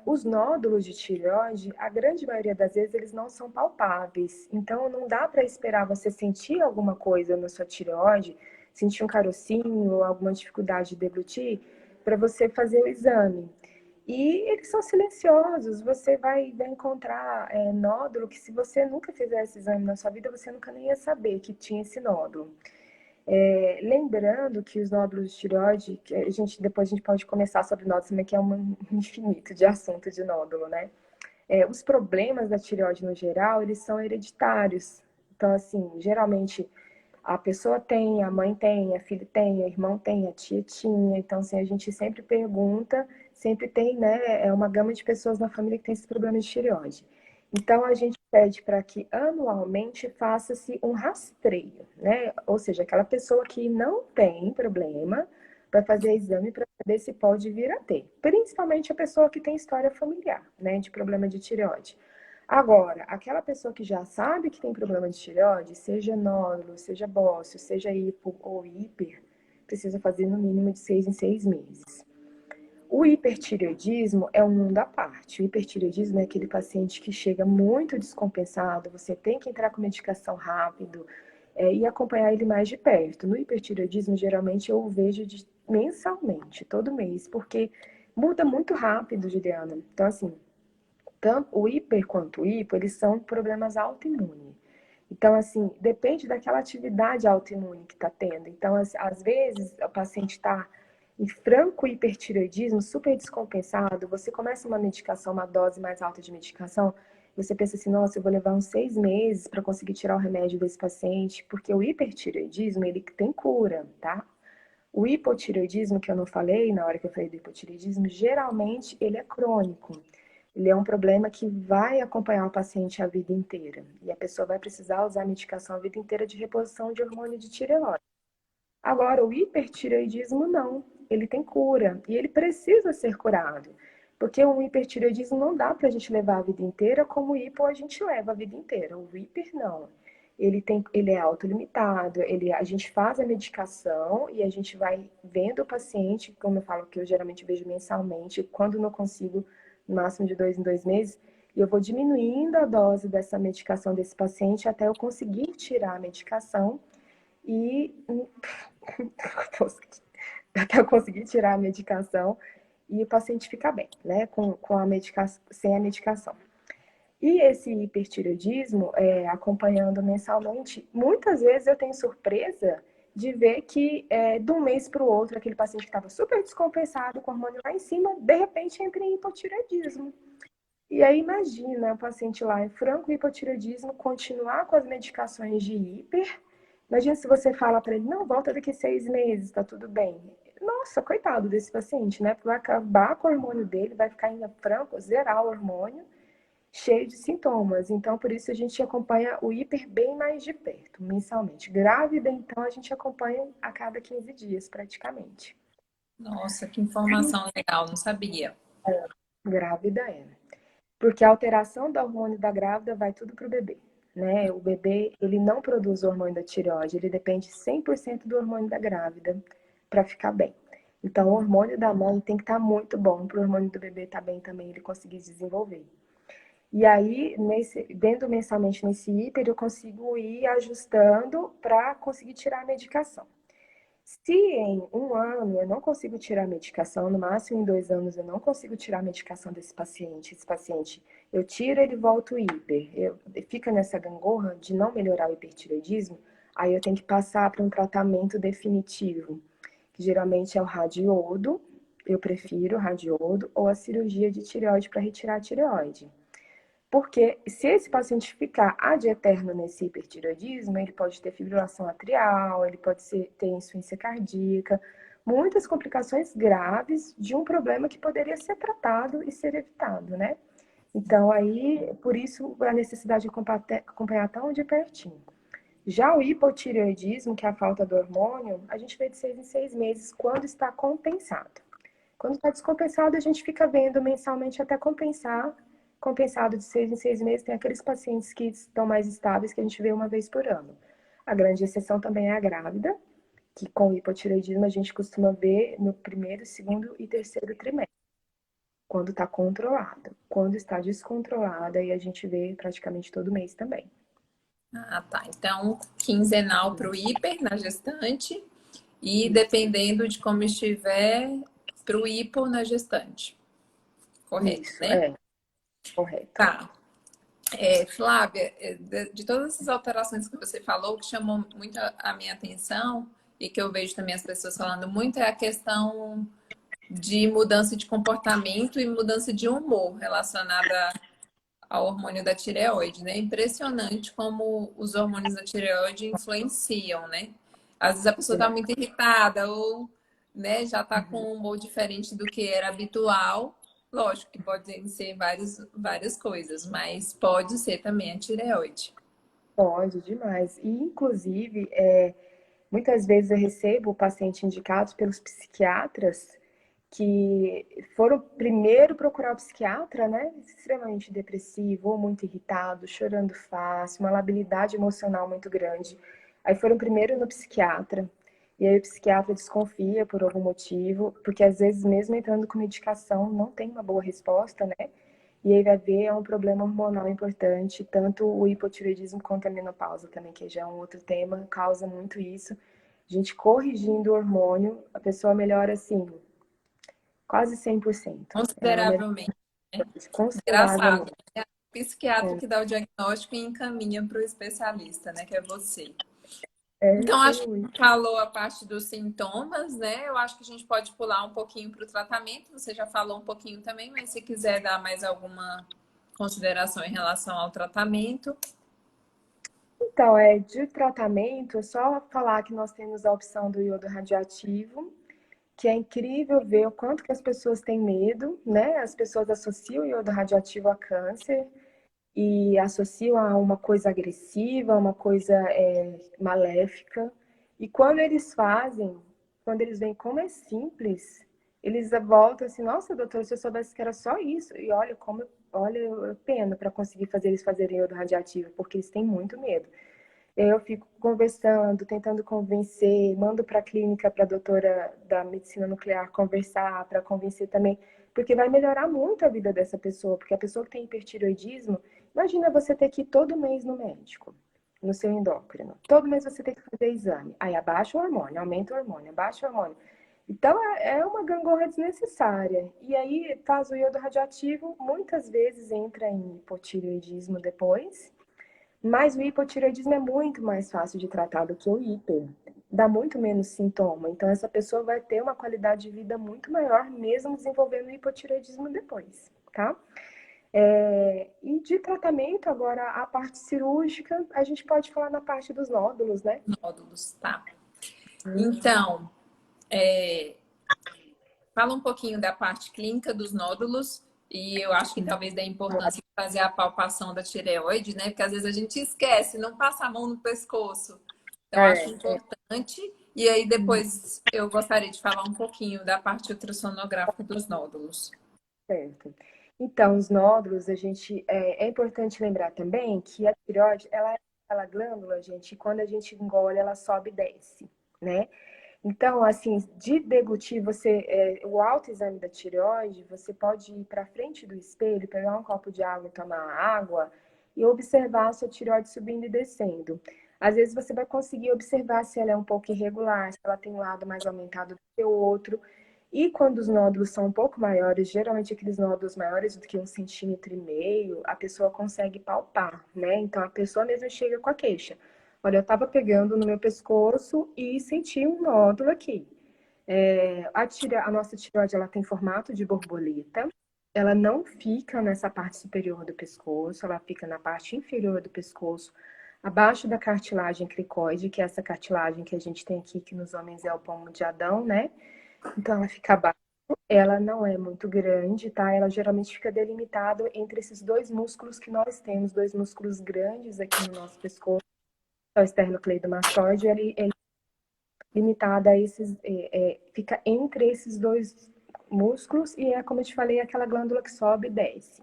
os nódulos de tireoide, a grande maioria das vezes, eles não são palpáveis. Então, não dá para esperar você sentir alguma coisa na sua tireoide, sentir um carocinho, alguma dificuldade de deglutir, para você fazer o exame. E eles são silenciosos, você vai encontrar nódulo que, se você nunca fizer esse exame na sua vida, você nunca nem ia saber que tinha esse nódulo. Lembrando que os nódulos de tireoide, que depois a gente pode começar sobre nódulos também, que é um infinito de assunto de nódulo, né? Os problemas da tireoide no geral, eles são hereditários. Então, assim, geralmente a pessoa tem, a mãe tem, a filha tem, o irmão tem, a tia tinha. Então, assim, a gente sempre pergunta, sempre tem, né? É uma gama de pessoas na família que tem esse problema de tireoide. Então, a gente pede para que anualmente faça-se um rastreio, né? Ou seja, aquela pessoa que não tem problema vai fazer exame para saber se pode vir a ter. Principalmente a pessoa que tem história familiar, né, de problema de tireoide. Agora, aquela pessoa que já sabe que tem problema de tireoide, seja nódulo, seja bócio, seja hipo ou hiper, precisa fazer no mínimo de 6 em 6 meses. O hipertireoidismo é um mundo à parte. O hipertireoidismo é aquele paciente que chega muito descompensado, você tem que entrar com medicação rápido e acompanhar ele mais de perto. No hipertireoidismo, geralmente eu o vejo mensalmente, todo mês, porque muda muito rápido, Juliana. Então, assim, tanto o hiper quanto o hipo, eles são problemas autoimunes. Então, assim, depende daquela atividade autoimune que está tendo. Então, às vezes, o paciente está em franco hipertireoidismo, super descompensado, você começa uma medicação, uma dose mais alta de medicação, você pensa assim, nossa, eu vou levar uns 6 meses para conseguir tirar o remédio desse paciente, porque o hipertireoidismo, ele tem cura, tá? O hipotireoidismo, que eu não falei na hora que eu falei do hipotireoidismo, geralmente ele é crônico. Ele é um problema que vai acompanhar o paciente a vida inteira. E a pessoa vai precisar usar a medicação a vida inteira de reposição de hormônio de tireoide. Agora, o hipertireoidismo não. Ele tem cura e ele precisa ser curado. Porque o hipertireoidismo não dá para a gente levar a vida inteira como o hipo a gente leva a vida inteira. O hiper não. Ele é autolimitado, a gente faz a medicação e a gente vai vendo o paciente, como eu falo que eu geralmente vejo mensalmente, quando não consigo, no máximo de 2 em 2 meses, e eu vou diminuindo a dose dessa medicação desse paciente até eu conseguir tirar a medicação e até eu conseguir tirar a medicação e o paciente ficar bem, né, com a medicação, sem a medicação. E esse hipertireoidismo, acompanhando mensalmente, muitas vezes eu tenho surpresa de ver que de um mês para o outro, aquele paciente que estava super descompensado, com o hormônio lá em cima, de repente entra em hipotireoidismo. E aí imagina o paciente lá em franco hipotireoidismo continuar com as medicações de hiper. Imagina se você fala para ele, não, volta daqui 6 meses, tá tudo bem. Nossa, coitado desse paciente, né? Porque vai acabar com o hormônio dele, vai ficar ainda franco, zerar o hormônio, cheio de sintomas. Então, por isso a gente acompanha o hiper bem mais de perto, mensalmente. Grávida, então, a gente acompanha a cada 15 dias, praticamente. Nossa, que informação legal, não sabia. Grávida é. Porque a alteração do hormônio da grávida vai tudo para o bebê, né? O bebê, ele não produz o hormônio da tireoide, ele depende 100% do hormônio da grávida para ficar bem. Então, o hormônio da mãe tem que estar muito bom para o hormônio do bebê estar bem também, ele conseguir desenvolver. E aí, dentro mensalmente nesse hiper, eu consigo ir ajustando para conseguir tirar a medicação. Se em um ano eu não consigo tirar a medicação, no máximo em 2 anos eu não consigo tirar a medicação desse paciente, eu tiro, ele volta o hiper, fica nessa gangorra de não melhorar o hipertireoidismo, aí eu tenho que passar para um tratamento definitivo, que geralmente é o radiodo, eu prefiro o radiodo, ou a cirurgia de tireoide para retirar a tireoide. Porque se esse paciente ficar ad eterno nesse hipertireoidismo, ele pode ter fibrilação atrial, ele pode ter insuficiência cardíaca, muitas complicações graves de um problema que poderia ser tratado e ser evitado, né? Então, aí, por isso, a necessidade de acompanhar tão de pertinho. Já o hipotireoidismo, que é a falta do hormônio, a gente vê de 6 em 6 meses quando está compensado. Quando está descompensado, a gente fica vendo mensalmente até compensar. Compensado de 6 em 6 meses, tem aqueles pacientes que estão mais estáveis que a gente vê uma vez por ano. A grande exceção também é a grávida, que com hipotireoidismo a gente costuma ver no primeiro, segundo e terceiro trimestre, quando está controlado. Quando está descontrolada, aí a gente vê praticamente todo mês também. Ah, tá. Então, quinzenal para o hiper na gestante e dependendo de como estiver, para o hipo na gestante. Correto, Isso, né? correto. Tá. Flávia, de todas essas alterações que você falou, o que chamou muito a minha atenção e que eu vejo também as pessoas falando muito é a questão de mudança de comportamento e mudança de humor relacionada ao hormônio da tireoide, né? Impressionante como os hormônios da tireoide influenciam, né? Às vezes a pessoa está muito irritada ou, né, já está com um humor diferente do que era habitual. Lógico que podem ser várias coisas, mas pode ser também a tireoide. Pode, demais. E, inclusive, muitas vezes eu recebo pacientes indicados pelos psiquiatras que foram primeiro procurar o psiquiatra, né? Extremamente depressivo ou muito irritado, chorando fácil, uma labilidade emocional muito grande. Aí foram primeiro no psiquiatra, e aí o psiquiatra desconfia por algum motivo, porque às vezes, mesmo entrando com medicação, não tem uma boa resposta, né? E aí vai ver, é um problema hormonal importante, tanto o hipotireoidismo quanto a menopausa também, que já é um outro tema, causa muito isso. A gente corrigindo o hormônio, a pessoa melhora assim, quase 100%. É uma melhora Consideravelmente, né? Engraçado. consideravelmente. É o psiquiatra que dá o diagnóstico e encaminha para o especialista, né? Que é você. Então, Tem acho que muito. falou a parte dos sintomas, né? Eu acho que a gente pode pular um pouquinho para o tratamento. Você já falou um pouquinho também, mas se quiser dar mais alguma consideração em relação ao tratamento. Então, de tratamento, é só falar que nós temos a opção do iodo radioativo, que é incrível ver o quanto que as pessoas têm medo, né? As pessoas associam o iodo radioativo a câncer e associam a uma coisa agressiva, uma coisa maléfica. E quando eles fazem, quando eles veem como é simples, eles voltam assim, nossa, doutor, se eu soubesse que era só isso. E olha como, olha, eu pena para conseguir fazer eles fazerem iodo radioativo, porque eles têm muito medo. Eu fico conversando, tentando convencer, mando para a clínica, para a doutora da medicina nuclear conversar, para convencer também, porque vai melhorar muito a vida dessa pessoa, porque a pessoa que tem hipertiroidismo, imagina você ter que ir todo mês no médico, no seu endócrino. Todo mês você tem que fazer exame. Aí abaixa o hormônio, aumenta o hormônio, abaixa o hormônio. Então é uma gangorra desnecessária. E aí faz o iodo radioativo, muitas vezes entra em hipotireoidismo depois. Mas o hipotireoidismo é muito mais fácil de tratar do que o hiper. Dá muito menos sintoma. Então, essa pessoa vai ter uma qualidade de vida muito maior, mesmo desenvolvendo o hipotireoidismo depois, tá? E de tratamento, agora, a parte cirúrgica, a gente pode falar na parte dos nódulos, né? Nódulos, tá. Então, fala um pouquinho da parte clínica dos nódulos e eu acho que talvez da importância de fazer a palpação da tireoide, né? Porque às vezes a gente esquece, não passa a mão no pescoço. Então, acho importante. E aí, depois, eu gostaria de falar um pouquinho da parte ultrassonográfica dos nódulos. Certo. Então, os nódulos, é importante lembrar também que a tireoide, ela é aquela glândula, gente, quando a gente engole, ela sobe e desce, né? Então, assim, de deglutir, o autoexame da tireoide, você pode ir para frente do espelho, pegar um copo de água e tomar água e observar a sua tireoide subindo e descendo. Às vezes você vai conseguir observar se ela é um pouco irregular, se ela tem um lado mais aumentado do que o outro. E quando os nódulos são um pouco maiores, geralmente aqueles nódulos maiores do que 1,5 cm, a pessoa consegue palpar, né? Então a pessoa mesmo chega com a queixa. Olha, eu estava pegando no meu pescoço e senti um nódulo aqui. A nossa tireoide ela tem formato de borboleta. Ela não fica nessa parte superior do pescoço, ela fica na parte inferior do pescoço, abaixo da cartilagem cricoide, que é essa cartilagem que a gente tem aqui, que nos homens é o pomo de Adão, né? Então ela fica abaixo. Ela não é muito grande, tá? Ela geralmente fica delimitada entre esses dois músculos que nós temos, dois músculos grandes aqui no nosso pescoço, o esternocleidomastoide, ele limitada a esses, fica entre esses dois músculos e como eu te falei, aquela glândula que sobe e desce.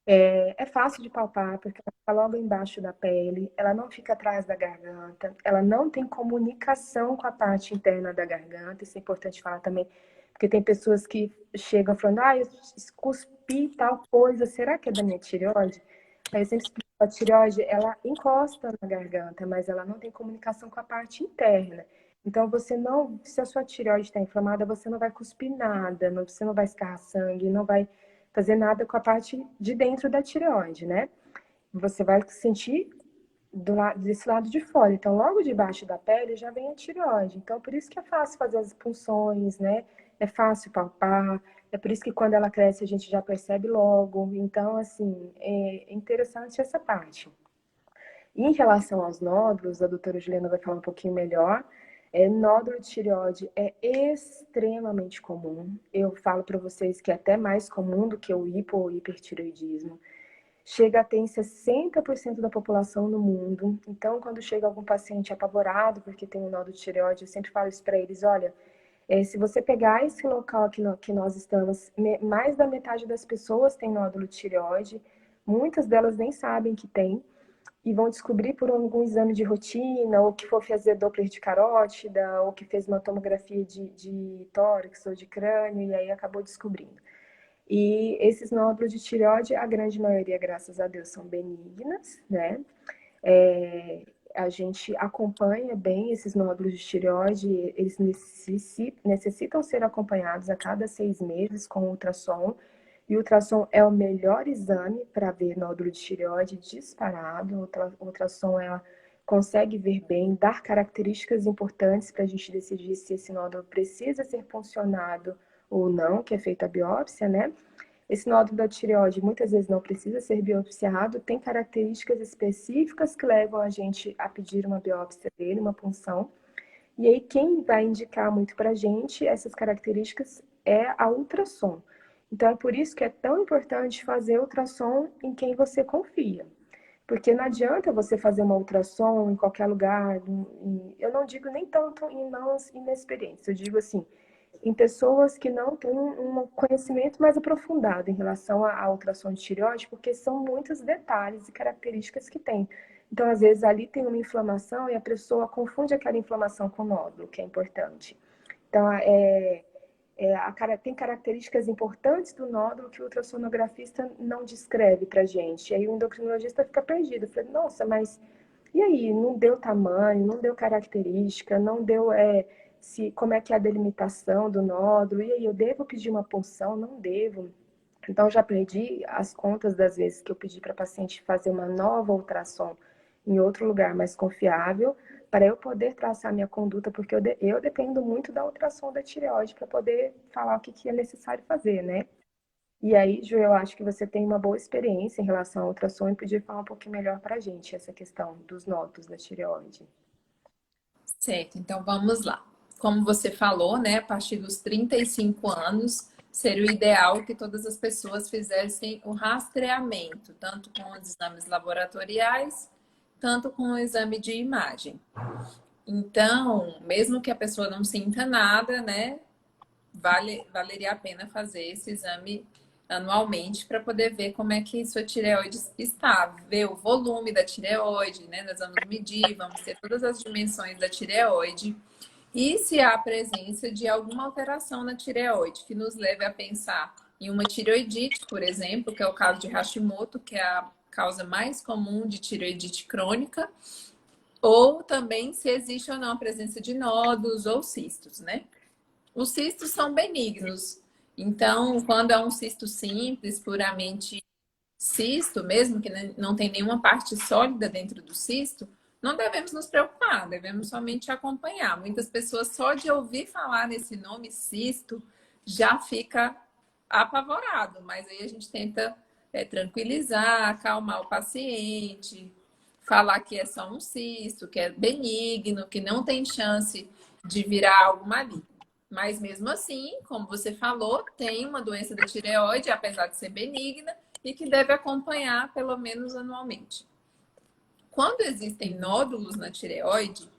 É fácil de palpar, porque ela fica logo embaixo da pele, ela não fica atrás da garganta, ela não tem comunicação com a parte interna da garganta, isso é importante falar também, porque tem pessoas que chegam falando, eu cuspi tal coisa, será que é da minha tireoide? Aí eu sempre explico, a tireoide, ela encosta na garganta, mas ela não tem comunicação com a parte interna. Então, se a sua tireoide está inflamada, você não vai cuspir nada, você não vai escarrar sangue, não vai fazer nada com a parte de dentro da tireoide, né? Você vai sentir desse lado de fora. Então, logo debaixo da pele já vem a tireoide. Então, por isso que é fácil fazer as punções, né? É fácil palpar. É por isso que quando ela cresce a gente já percebe logo. Então, assim, é interessante essa parte. Em relação aos nódulos, a doutora Juliana vai falar um pouquinho melhor. Nódulo de tireoide é extremamente comum. Eu falo para vocês que é até mais comum do que o ou hipertireoidismo. Chega a ter em 60% da população no mundo. Então, quando chega algum paciente apavorado porque tem um nódulo de tireoide, eu sempre falo isso para eles: olha, se você pegar esse local aqui que nós estamos, mais da metade das pessoas tem nódulo de tireoide, muitas delas nem sabem que tem e vão descobrir por algum exame de rotina, ou que for fazer Doppler de carótida, ou que fez uma tomografia de tórax ou de crânio, e aí acabou descobrindo. E esses nódulos de tireoide, a grande maioria, graças a Deus, são benignas, né? A gente acompanha bem esses nódulos de tireoide, eles necessitam ser acompanhados a cada 6 meses com ultrassom. E o ultrassom é o melhor exame para ver nódulo de tireoide disparado. O ultrassom ela consegue ver bem, dar características importantes para a gente decidir se esse nódulo precisa ser puncionado ou não, que é feita a biópsia, né? Esse nódulo da tireoide muitas vezes não precisa ser biopsiado, tem características específicas que levam a gente a pedir uma biópsia dele, uma punção. E aí, quem vai indicar muito para a gente essas características é a ultrassom. Então, é por isso que é tão importante fazer ultrassom em quem você confia. Porque não adianta você fazer uma ultrassom em qualquer lugar. Eu não digo nem tanto em mãos inexperientes, eu digo assim, em pessoas que não têm um conhecimento mais aprofundado em relação à ultrassom de tireoide, porque são muitos detalhes e características que tem. Então, às vezes, ali tem uma inflamação e a pessoa confunde aquela inflamação com nódulo, que é importante. Então, tem características importantes do nódulo que o ultrassonografista não descreve para gente. E aí o endocrinologista fica perdido. Fala, nossa, mas e aí? Não deu tamanho, não deu característica, não deu como é que é a delimitação do nódulo. E aí, eu devo pedir uma punção? Não devo. Então, já perdi as contas das vezes que eu pedi para a paciente fazer uma nova ultrassom em outro lugar mais confiável, para eu poder traçar minha conduta, porque eu dependo muito da ultrassom da tireoide para poder falar o que é necessário fazer, né? E aí, Ju, eu acho que você tem uma boa experiência em relação à ultrassom e podia falar um pouquinho melhor para a gente essa questão dos nódulos da tireoide. Certo, então vamos lá. Como você falou, né, a partir dos 35 anos, seria o ideal que todas as pessoas fizessem o rastreamento, tanto com os exames laboratoriais, tanto com o exame de imagem. Então, mesmo que a pessoa não sinta nada, né, valeria a pena fazer esse exame anualmente para poder ver como é que sua tireoide está, ver o volume da tireoide, né? Nós vamos medir, vamos ter todas as dimensões da tireoide e se há presença de alguma alteração na tireoide que nos leve a pensar em uma tireoidite, por exemplo, que é o caso de Hashimoto, que é a causa mais comum de tireoidite crônica, ou também se existe ou não a presença de nódulos ou cistos, né? Os cistos são benignos. Então, quando é um cisto simples, puramente cisto, mesmo que não tem nenhuma parte sólida dentro do cisto, não devemos nos preocupar, devemos somente acompanhar. Muitas pessoas, só de ouvir falar nesse nome cisto, já fica apavorado, mas aí a gente tenta tranquilizar, acalmar o paciente, falar que é só um cisto, que é benigno, que não tem chance de virar algo maligno. Mas mesmo assim, como você falou, tem uma doença da tireoide, apesar de ser benigna, e que deve acompanhar pelo menos anualmente. Quando existem nódulos na tireoide,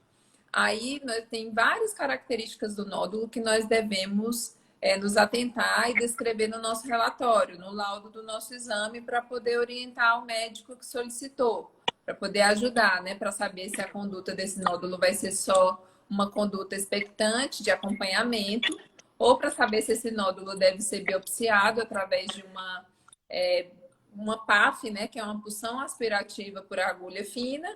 aí tem várias características do nódulo que nós devemos nos atentar e descrever no nosso relatório, no laudo do nosso exame, para poder orientar o médico que solicitou, para poder ajudar, né, para saber se a conduta desse nódulo vai ser só uma conduta expectante de acompanhamento, ou para saber se esse nódulo deve ser biopsiado através de uma PAF, né, que é uma punção aspirativa por agulha fina,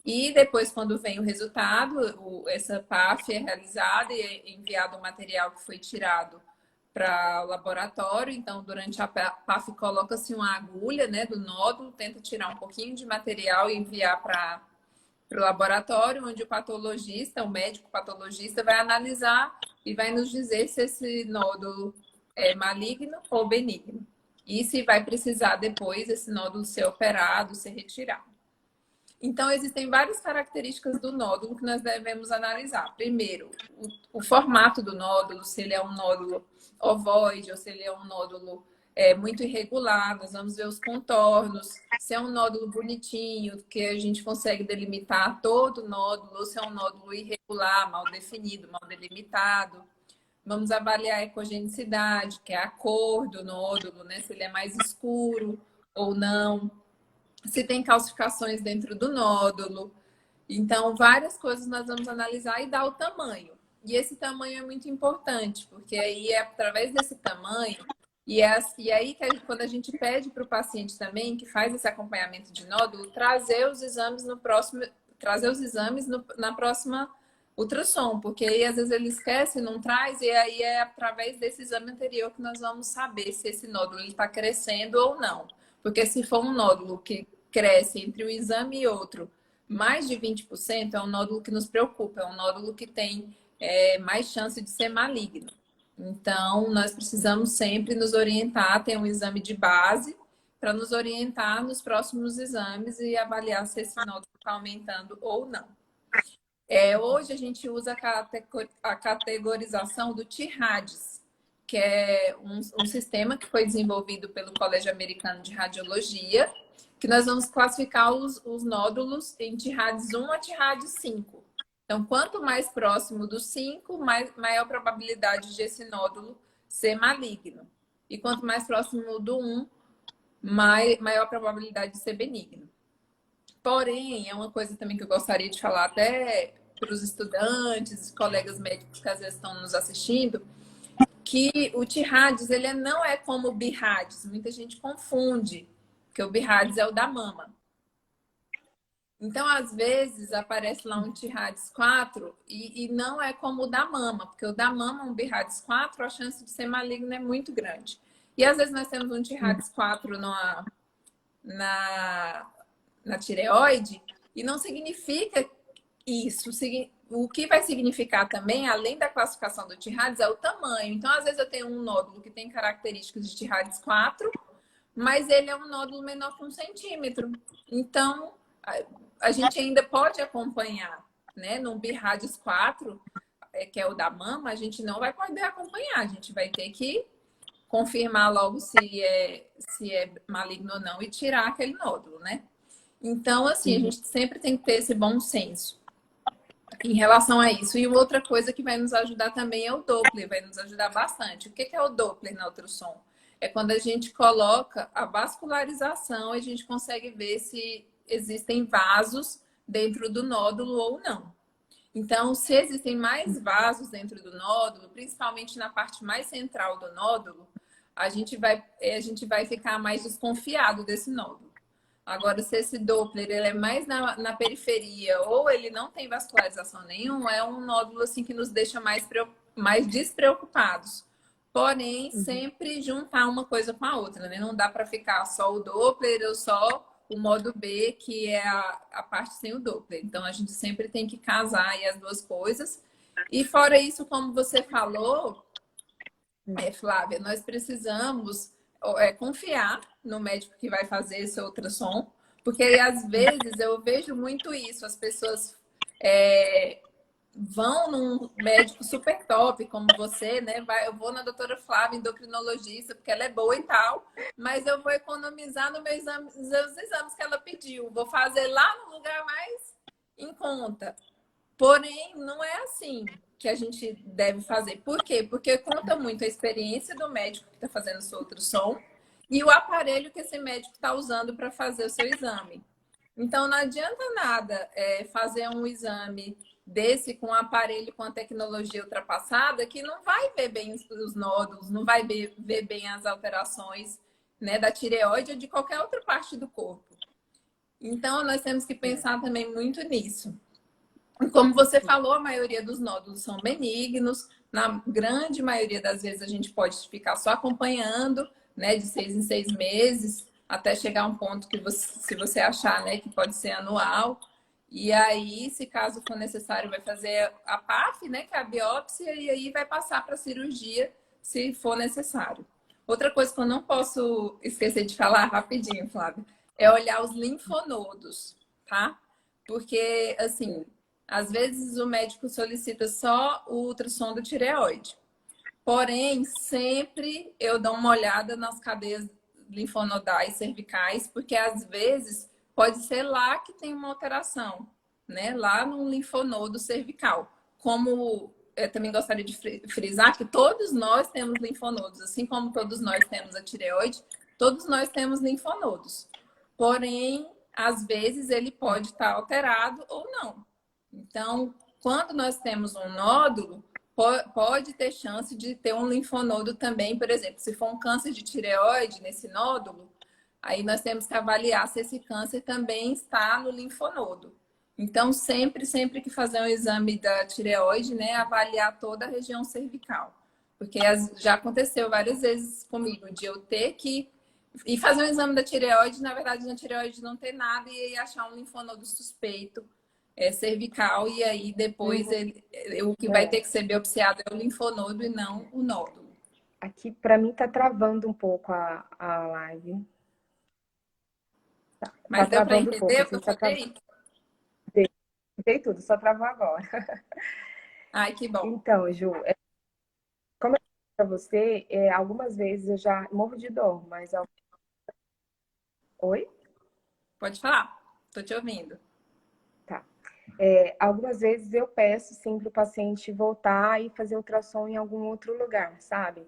e depois, quando vem o resultado, essa PAF é realizada e é enviado o material que foi tirado para o laboratório. Então, durante a PAF, coloca-se uma agulha, né, do nódulo, tenta tirar um pouquinho de material e enviar para o laboratório, onde o patologista, o médico patologista, vai analisar e vai nos dizer se esse nódulo é maligno ou benigno. E se vai precisar depois esse nódulo ser operado, ser retirado. Então, existem várias características do nódulo que nós devemos analisar. Primeiro, o formato do nódulo, se ele é um nódulo ovoide ou se ele é um nódulo muito irregular. Nós vamos ver os contornos, se é um nódulo bonitinho, que a gente consegue delimitar todo o nódulo, ou se é um nódulo irregular, mal definido, mal delimitado. Vamos avaliar a ecogenicidade, que é a cor do nódulo, né? Se ele é mais escuro ou não, se tem calcificações dentro do nódulo. Então, várias coisas nós vamos analisar e dar o tamanho. E esse tamanho é muito importante, porque aí é através desse tamanho, e aí que quando a gente pede para o paciente também, que faz esse acompanhamento de nódulo, trazer os exames na próxima ultrassom, porque aí às vezes ele esquece, não traz, e aí é através desse exame anterior que nós vamos saber se esse nódulo está crescendo ou não. Porque se for um nódulo que cresce entre um exame e outro mais de 20%, é um nódulo que nos preocupa, é um nódulo que tem mais chance de ser maligno. Então, nós precisamos sempre nos orientar, ter um exame de base para nos orientar nos próximos exames e avaliar se esse nódulo está aumentando ou não. Hoje a gente usa a categorização do TIRADS, que é um sistema que foi desenvolvido pelo Colégio Americano de Radiologia, que nós vamos classificar os nódulos em TIRADS 1 a TIRADS 5. Então, quanto mais próximo do 5, maior probabilidade de esse nódulo ser maligno. E quanto mais próximo do 1, maior probabilidade de ser benigno. Porém, é uma coisa também que eu gostaria de falar até para os estudantes, colegas médicos que às vezes estão nos assistindo, que o TIRADS, ele não é como o BIRADS. Muita gente confunde, que o BIRADS é o da mama. Então, às vezes, aparece lá um TIRADS 4 e não é como o da mama, porque o da mama, um BIRADS 4, a chance de ser maligno é muito grande. E às vezes nós temos um TIRADS 4 na tireoide e não significa isso. O que vai significar também, além da classificação do TIRADS, é o tamanho. Então, às vezes eu tenho um nódulo que tem características de TIRADS 4, mas ele é um nódulo menor que 1 centímetro. Então, a gente ainda pode acompanhar, né? Num BIRADS 4, que é o da mama, a gente não vai poder acompanhar. A gente vai ter que confirmar logo se é maligno ou não e tirar aquele nódulo, né? Então, assim, a gente sempre tem que ter esse bom senso em relação a isso. E outra coisa que vai nos ajudar também é o Doppler, vai nos ajudar bastante. O que é o Doppler na ultrassom? É quando a gente coloca a vascularização e a gente consegue ver se existem vasos dentro do nódulo ou não. Então, se existem mais vasos dentro do nódulo, principalmente na parte mais central do nódulo, a gente vai ficar mais desconfiado desse nódulo. Agora, se esse Doppler ele é mais na periferia ou ele não tem vascularização nenhuma, é um nódulo assim que nos deixa mais despreocupados. Porém, sempre juntar uma coisa com a outra, né? Não dá para ficar só o Doppler ou só o modo B, que é a parte sem o Doppler. Então, a gente sempre tem que casar aí as duas coisas. E fora isso, como você falou, Flávia, nós precisamos confiar no médico que vai fazer esse ultrassom, porque aí, às vezes eu vejo muito isso, as pessoas vão num médico super top, como você, né? Eu vou na doutora Flávia, endocrinologista, porque ela é boa e tal, mas eu vou economizar no os exames que ela pediu, vou fazer lá no lugar mais em conta. Porém, não é assim que a gente deve fazer. Por quê? Porque conta muito a experiência do médico que está fazendo o seu ultrassom e o aparelho que esse médico está usando para fazer o seu exame. Então, não adianta nada fazer um exame desse com um aparelho com a tecnologia ultrapassada que não vai ver bem os nódulos, não vai ver bem as alterações, né, da tireoide ou de qualquer outra parte do corpo. Então, nós temos que pensar também muito nisso. Como você falou, a maioria dos nódulos são benignos. Na grande maioria das vezes a gente pode ficar só acompanhando, né, de 6 em 6 meses, até chegar a um ponto que se você achar, né, que pode ser anual. E aí, se caso for necessário, vai fazer a PAF, né, que é a biópsia, e aí vai passar para a cirurgia, se for necessário. Outra coisa que eu não posso esquecer de falar rapidinho, Flávia, é olhar os linfonodos, tá? Porque, assim, às vezes o médico solicita só o ultrassom do tireoide. Porém, sempre eu dou uma olhada nas cadeias linfonodais cervicais, porque às vezes pode ser lá que tem uma alteração, né? Lá no linfonodo cervical. Como eu também gostaria de frisar que todos nós temos linfonodos, assim como todos nós temos a tireoide, todos nós temos linfonodos. Porém, às vezes ele pode estar alterado ou não. Então, quando nós temos um nódulo, pode ter chance de ter um linfonodo também. Por exemplo, se for um câncer de tireoide nesse nódulo, aí nós temos que avaliar se esse câncer também está no linfonodo. Então, sempre que fazer um exame da tireoide, né, avaliar toda a região cervical. Porque já aconteceu várias vezes comigo, de eu ter que ir fazer um exame da tireoide, na verdade, na tireoide não ter nada, e aí achar um linfonodo suspeito cervical, e aí depois Uhum. o que vai ter É. que ser biopsiado é o linfonodo e não o nódulo. Aqui, para mim, tá travando um pouco a live. Tá Mas deu para travando um pouco. entender Não o que sei eu se tá travando. falei? Dei tudo, só travou agora. Ai, que bom. Então, Ju, como eu disse para você, algumas vezes eu já morro de dor, mas... Oi? Pode falar. Tô te ouvindo. Tá. Algumas vezes eu peço sim para o paciente voltar e fazer ultrassom em algum outro lugar, sabe?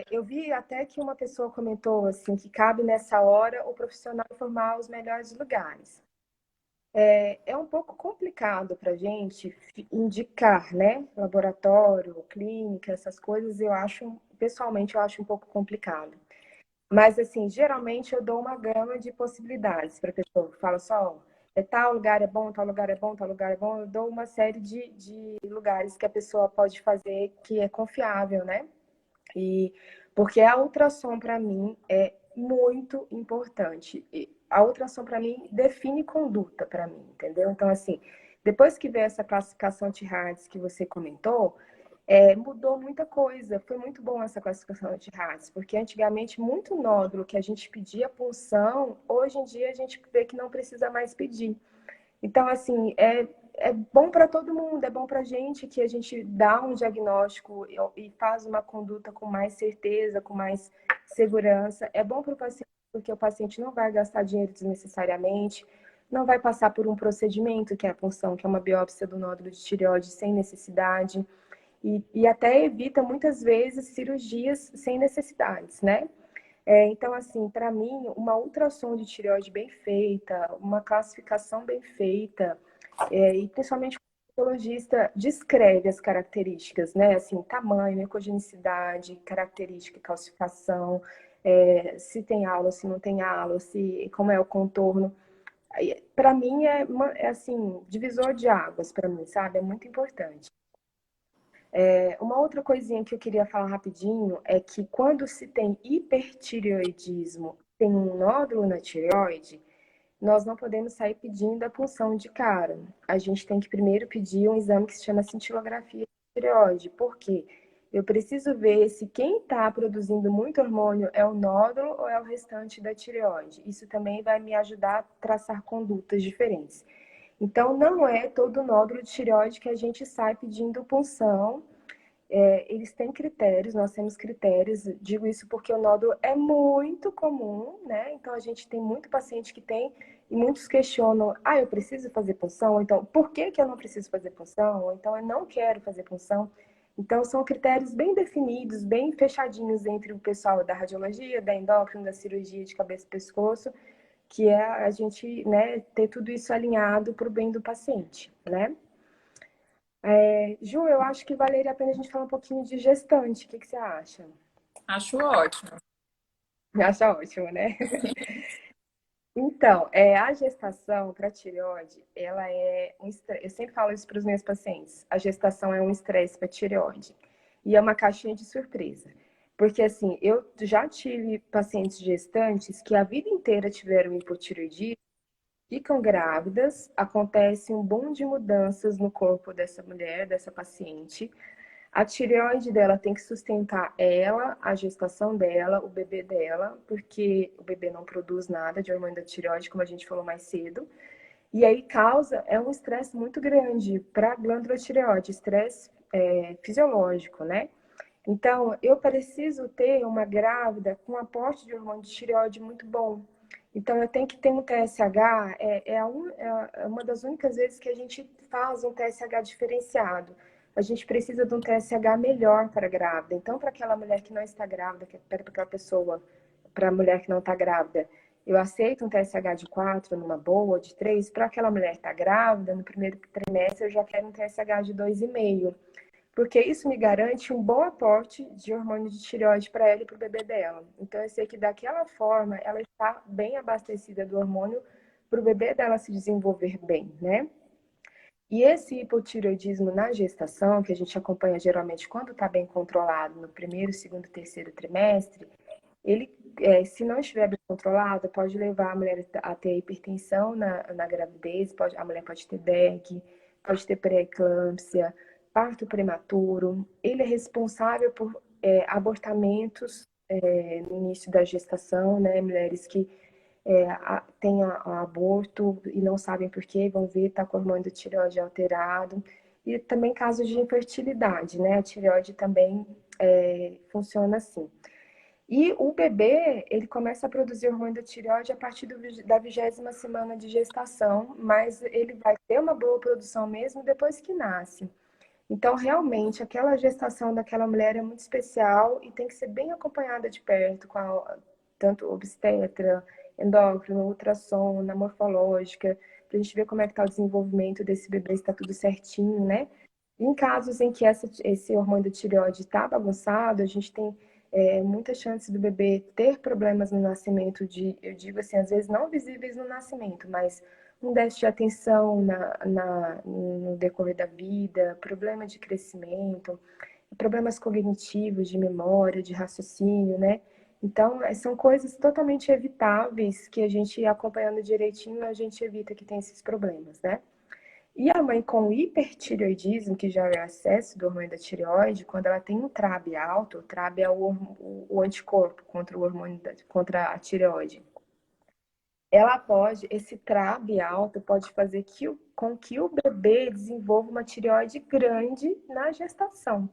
Eu vi até que uma pessoa comentou assim que cabe nessa hora o profissional informar os melhores lugares. É um pouco complicado para a gente indicar, né? Laboratório, clínica, essas coisas, eu acho, pessoalmente, eu acho um pouco complicado. Mas, assim, geralmente eu dou uma gama de possibilidades para a pessoa. Fala só, tal lugar é bom, tal lugar é bom, tal lugar é bom. Eu dou uma série de lugares que a pessoa pode fazer que é confiável, né? E porque a ultrassom para mim é muito importante. E a ultrassom para mim define conduta para mim, entendeu? Então assim, depois que veio essa classificação de Hartz que você comentou, mudou muita coisa. Foi muito bom essa classificação de Hartz, porque antigamente muito nódulo que a gente pedia punção, hoje em dia a gente vê que não precisa mais pedir. Então, assim, é bom para todo mundo, é bom para a gente que a gente dá um diagnóstico e faz uma conduta com mais certeza, com mais segurança. É bom para o paciente, porque o paciente não vai gastar dinheiro desnecessariamente, não vai passar por um procedimento, que é a punção, que é uma biópsia do nódulo de tireoide sem necessidade, e até evita muitas vezes cirurgias sem necessidades, né? Então, assim, para mim, uma ultrassom de tireoide bem feita, uma classificação bem feita, e principalmente o oncologista descreve as características, né? Assim, tamanho, ecogenicidade, característica, calcificação, se tem halo, se não tem halo, como é o contorno. Para mim, assim, divisor de águas, para mim, sabe? É muito importante. Uma outra coisinha que eu queria falar rapidinho é que quando se tem hipertireoidismo, tem um nódulo na tireoide, nós não podemos sair pedindo a punção de cara. A gente tem que primeiro pedir um exame que se chama cintilografia de tireoide. Por quê? Eu preciso ver se quem está produzindo muito hormônio é o nódulo ou é o restante da tireoide. Isso também vai me ajudar a traçar condutas diferentes. Então, não é todo nódulo de tireoide que a gente sai pedindo punção. Eles têm critérios, nós temos critérios, digo isso porque o nódulo é muito comum, né? Então a gente tem muito paciente que tem e muitos questionam, eu preciso fazer punção? Então, por que que eu não preciso fazer punção? Ou então eu não quero fazer punção. Então são critérios bem definidos, bem fechadinhos entre o pessoal da radiologia, da endócrina, da cirurgia de cabeça e pescoço, que é a gente, né, ter tudo isso alinhado para o bem do paciente, né? Ju, eu acho que valeria a pena a gente falar um pouquinho de gestante. O que que você acha? Acho ótimo. Acha ótimo, né? Então, a gestação para tireoide, ela é um estresse. Eu sempre falo isso para os meus pacientes. A gestação é um estresse para tireoide. E é uma caixinha de surpresa. Porque, assim, eu já tive pacientes gestantes que a vida inteira tiveram hipotireoidismo, ficam grávidas, acontece um boom de mudanças no corpo dessa mulher, dessa paciente. A tireoide dela tem que sustentar ela, a gestação dela, o bebê dela, porque o bebê não produz nada de hormônio da tireoide, como a gente falou mais cedo. E aí um estresse muito grande para a glândula tireoide, estresse fisiológico, né? Então, eu preciso ter uma grávida com aporte de hormônio de tireoide muito bom. Então, eu tenho que ter um TSH, é uma das únicas vezes que a gente faz um TSH diferenciado. A gente precisa de um TSH melhor para a grávida. Então, para aquela mulher que não está grávida, para aquela pessoa, para a mulher que não está grávida, eu aceito um TSH de 4 numa boa, de 3. Para aquela mulher que está grávida, no primeiro trimestre, eu já quero um TSH de 2,5, porque isso me garante um bom aporte de hormônio de tireoide para ela e para o bebê dela. Então, eu sei que daquela forma ela está bem abastecida do hormônio para o bebê dela se desenvolver bem, né? E esse hipotireoidismo na gestação, que a gente acompanha geralmente quando está bem controlado no primeiro, segundo, terceiro trimestre, ele se não estiver bem controlado, pode levar a mulher a ter hipertensão na gravidez, a mulher pode ter DEG, pode ter pré-eclâmpsia, parto prematuro. Ele é responsável por abortamentos no início da gestação, né? Mulheres que têm aborto e não sabem por quê, vão ver, está com o hormônio da tireoide alterado. E também casos de infertilidade, né? A tireoide também funciona assim. E o bebê, ele começa a produzir hormônio da tireoide a partir da 20ª semana de gestação, mas ele vai ter uma boa produção mesmo depois que nasce. Então, realmente, aquela gestação daquela mulher é muito especial e tem que ser bem acompanhada de perto, tanto obstetra, endócrino, ultrassom, na morfológica, para a gente ver como é que está o desenvolvimento desse bebê, se está tudo certinho, né? Em casos em que esse hormônio da tireoide está bagunçado, a gente tem muita chance do bebê ter problemas no nascimento, eu digo assim, às vezes não visíveis no nascimento, mas um déficit de atenção no decorrer da vida, problema de crescimento, problemas cognitivos, de memória, de raciocínio, né? Então, são coisas totalmente evitáveis que a gente, acompanhando direitinho, a gente evita que tenha esses problemas, né? E a mãe com hipertireoidismo, que já é o excesso do hormônio da tireoide, quando ela tem um TRAB alto, o TRAB é o anticorpo contra o hormônio contra a tireoide. Esse TRAB alto pode fazer com que o bebê desenvolva uma tireoide grande na gestação.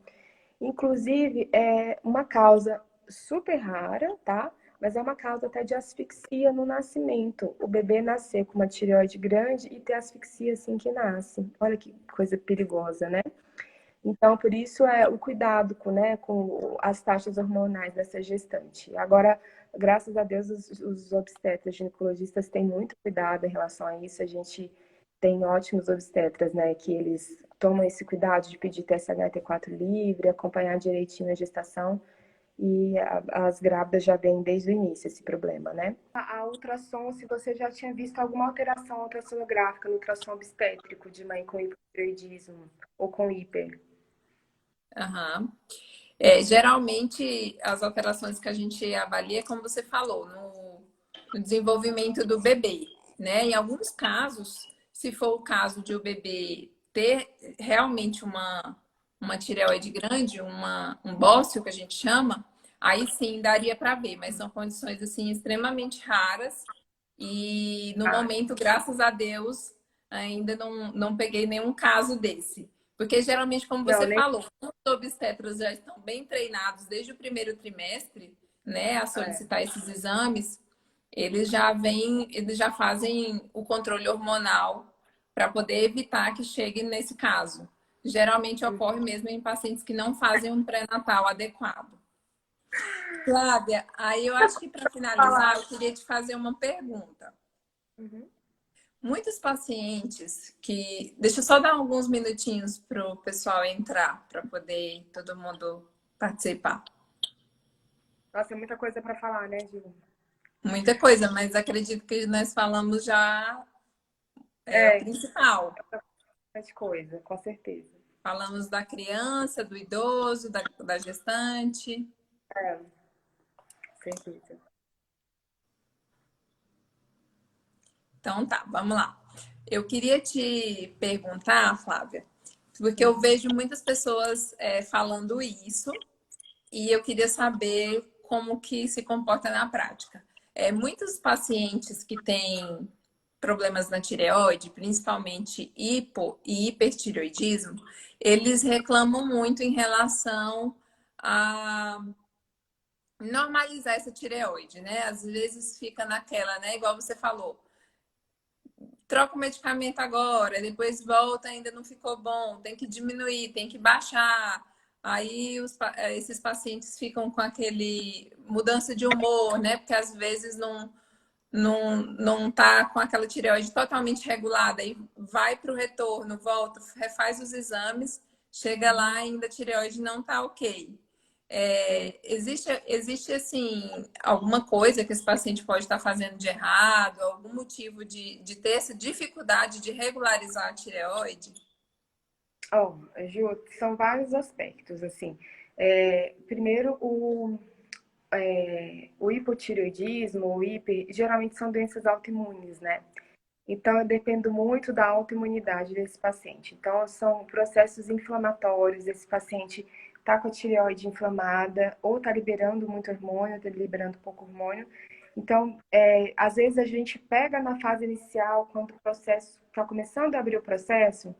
Inclusive, é uma causa super rara, tá? Mas é uma causa até de asfixia no nascimento. O bebê nascer com uma tireoide grande e ter asfixia assim que nasce. Olha que coisa perigosa, né? Então, por isso é o cuidado com as taxas hormonais dessa gestante. Agora, graças a Deus, os obstetras ginecologistas têm muito cuidado em relação a isso. A gente tem ótimos obstetras, né, que eles tomam esse cuidado de pedir TSH e T4 livre, acompanhar direitinho a gestação. E as grávidas já vêm desde o início esse problema, né? A ultrassom, se você já tinha visto alguma alteração ultrassonográfica no ultrassom obstétrico de mãe com hipotireoidismo ou com hiper. Aham. Geralmente, as alterações que a gente avalia, como você falou, no desenvolvimento do bebê, né? Em alguns casos, se for o caso de o bebê ter realmente uma tireoide grande, um bócio que a gente chama, aí sim daria para ver, mas são condições assim extremamente raras e no momento, graças a Deus, ainda não peguei nenhum caso desse. Porque geralmente, como Não, você nem. falou, os obstetras já estão bem treinados desde o primeiro trimestre, né, a solicitar esses exames, eles já fazem o controle hormonal para poder evitar que chegue nesse caso. Geralmente ocorre mesmo em pacientes que não fazem um pré-natal adequado. Flávia, aí eu acho que para finalizar, eu queria te fazer uma pergunta. Uhum. Muitos pacientes que. Deixa eu só dar alguns minutinhos para o pessoal entrar, para poder todo mundo participar. Nossa, é muita coisa para falar, né, Gil? Muita coisa, mas acredito que nós falamos já o principal. Bastante coisa, com certeza. Falamos da criança, do idoso, da gestante. É, certeza. Então tá, vamos lá. Eu queria te perguntar, Flávia, porque eu vejo muitas pessoas falando isso e eu queria saber como que se comporta na prática. Muitos pacientes que têm problemas na tireoide, principalmente hipo e hipertireoidismo, eles reclamam muito em relação a normalizar essa tireoide, né? Às vezes fica naquela, né? Igual você falou, troca o medicamento agora, depois volta, ainda não ficou bom, tem que diminuir, tem que baixar. Aí esses pacientes ficam com aquele mudança de humor, né? Porque às vezes não tá com aquela tireoide totalmente regulada, aí vai para o retorno, volta, refaz os exames, chega lá ainda a tireoide não tá ok. Existe assim alguma coisa que esse paciente pode estar fazendo de errado, algum motivo de ter essa dificuldade de regularizar a tireoide? Ju, são vários aspectos, assim. Primeiro, o hipotireoidismo, o hiper, geralmente são doenças autoimunes, né? Então, eu dependo muito da autoimunidade desse paciente. Então, são processos inflamatórios. Esse paciente está com a tireoide inflamada, ou está liberando muito hormônio, está liberando pouco hormônio. Então, às vezes a gente pega na fase inicial, quando o processo está começando a abrir o processo,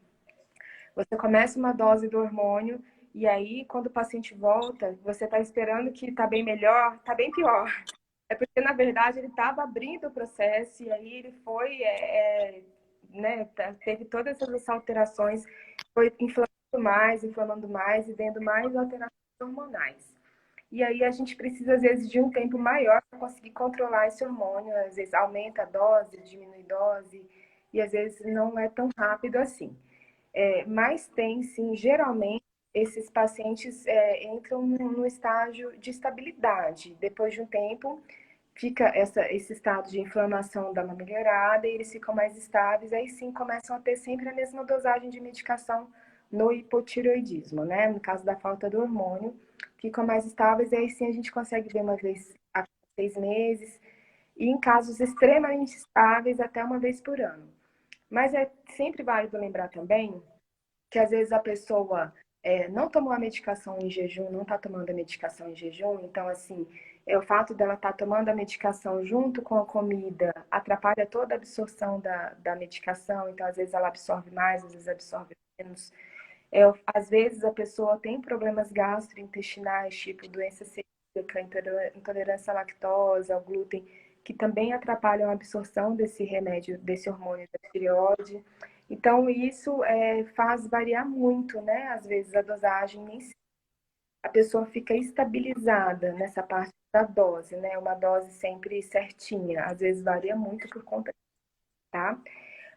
você começa uma dose do hormônio, e aí, quando o paciente volta, você está esperando que está bem melhor, está bem pior. É porque, na verdade, ele estava abrindo o processo e aí ele foi, né, teve todas essas alterações, foi inflamando mais e tendo mais alterações hormonais. E aí a gente precisa, às vezes, de um tempo maior para conseguir controlar esse hormônio. Às vezes aumenta a dose, diminui a dose, e às vezes não é tão rápido assim. Mas tem, sim, geralmente, esses pacientes entram no estágio de estabilidade. Depois de um tempo, fica esse estado de inflamação dá uma melhorada e eles ficam mais estáveis, aí sim começam a ter sempre a mesma dosagem de medicação no hipotireoidismo, né? No caso da falta do hormônio, ficam mais estáveis, e aí sim a gente consegue ver uma vez a cada 6 meses, e em casos extremamente estáveis, até uma vez por ano. Mas é sempre válido lembrar também que às vezes a pessoa não tomou a medicação em jejum, não está tomando a medicação em jejum, então assim, o fato dela estar tomando a medicação junto com a comida atrapalha toda a absorção da medicação, então às vezes ela absorve mais, às vezes absorve menos. Às vezes a pessoa tem problemas gastrointestinais, tipo doença celíaca, intolerância à lactose, ao glúten, que também atrapalham a absorção desse remédio, desse hormônio da tireoide. Então, isso faz variar muito, né? Às vezes a dosagem nem si. A pessoa fica estabilizada nessa parte da dose, né? Uma dose sempre certinha. Às vezes varia muito por conta, tá?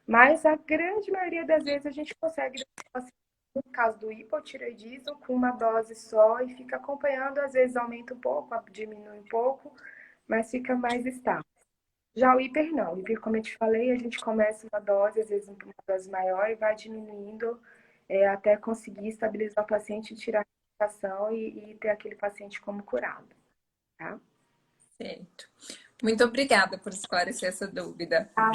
Mas a grande maioria das vezes a gente consegue, no caso do hipotireoidismo, com uma dose só e fica acompanhando, às vezes aumenta um pouco, diminui um pouco, mas fica mais estável. Já o hiper não. O hiper, como eu te falei, a gente começa uma dose, às vezes uma dose maior, e vai diminuindo até conseguir estabilizar o paciente, tirar a medicação e ter aquele paciente como curado, tá? Certo. Muito obrigada por esclarecer essa dúvida. Ah,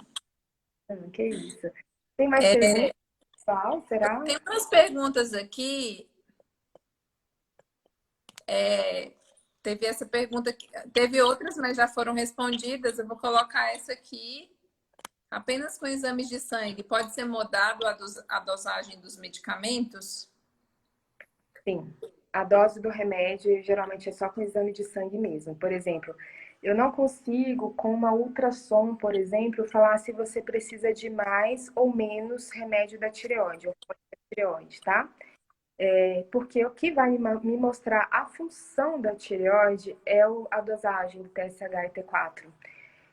que isso. Tem mais perguntas, pessoal? Será? Tem umas perguntas aqui. Teve essa pergunta, teve outras, mas já foram respondidas. Eu vou colocar essa aqui. Apenas com exames de sangue, pode ser mudado a dosagem dos medicamentos? Sim. A dose do remédio geralmente é só com exame de sangue mesmo. Por exemplo, eu não consigo, com uma ultrassom, por exemplo, falar se você precisa de mais ou menos remédio da tireoide, ou da tireoide, tá? Porque o que vai me mostrar a função da tireoide é a dosagem do TSH e T4.